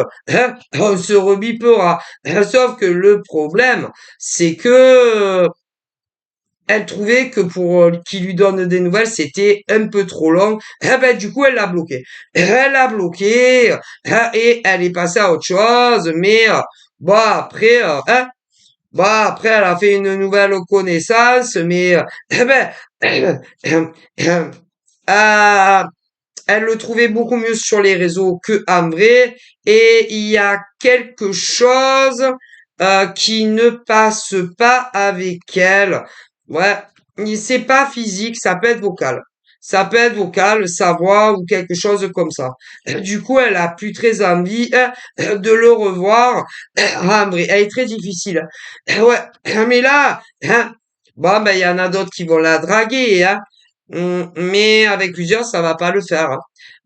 on se rebipera. Sauf que le problème, c'est que elle trouvait que pour qu'il lui donne des nouvelles, c'était un peu trop long. Eh ben, du coup, elle l'a bloqué. Elle l'a bloqué et elle est passée à autre chose. Mais Bon, après, hein, bon, après, elle a fait une nouvelle connaissance, mais, eh ben, euh, elle le trouvait beaucoup mieux sur les réseaux que en vrai, et il y a quelque chose qui ne passe pas avec elle. Ouais, c'est pas physique, ça peut être vocal. Ça peut être vocal, sa voix ou quelque chose comme ça. Du coup, elle a plus très envie de le revoir en vrai. Elle est très difficile. Ouais, mais là, hein, bon, ben, il y en a d'autres qui vont la draguer, hein. Mais avec plusieurs, ça va pas le faire, hein.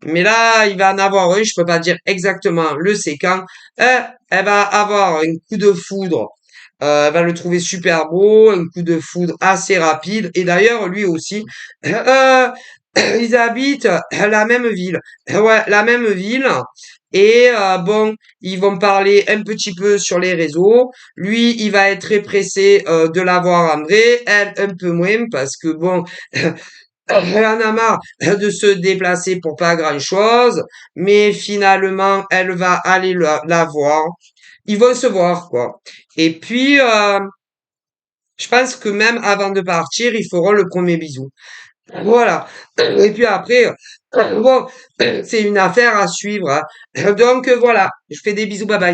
Mais là, il va en avoir un, je peux pas dire exactement le c'est quand. Elle va avoir un coup de foudre. Elle va le trouver super beau, un coup de foudre assez rapide. Et d'ailleurs, lui aussi, euh, ils habitent la même ville. Ouais, la même ville. Et bon, ils vont parler un petit peu sur les réseaux. Lui, il va être très pressé de la voir en vrai. Elle, un peu moins, parce que bon, elle en a marre de se déplacer pour pas grand-chose, mais finalement, elle va aller la voir. Ils vont se voir, quoi. Et puis, je pense que même avant de partir, ils feront le premier bisou. Voilà. Et puis après, bon, c'est une affaire à suivre, hein. Donc voilà, je fais des bisous, bye bye.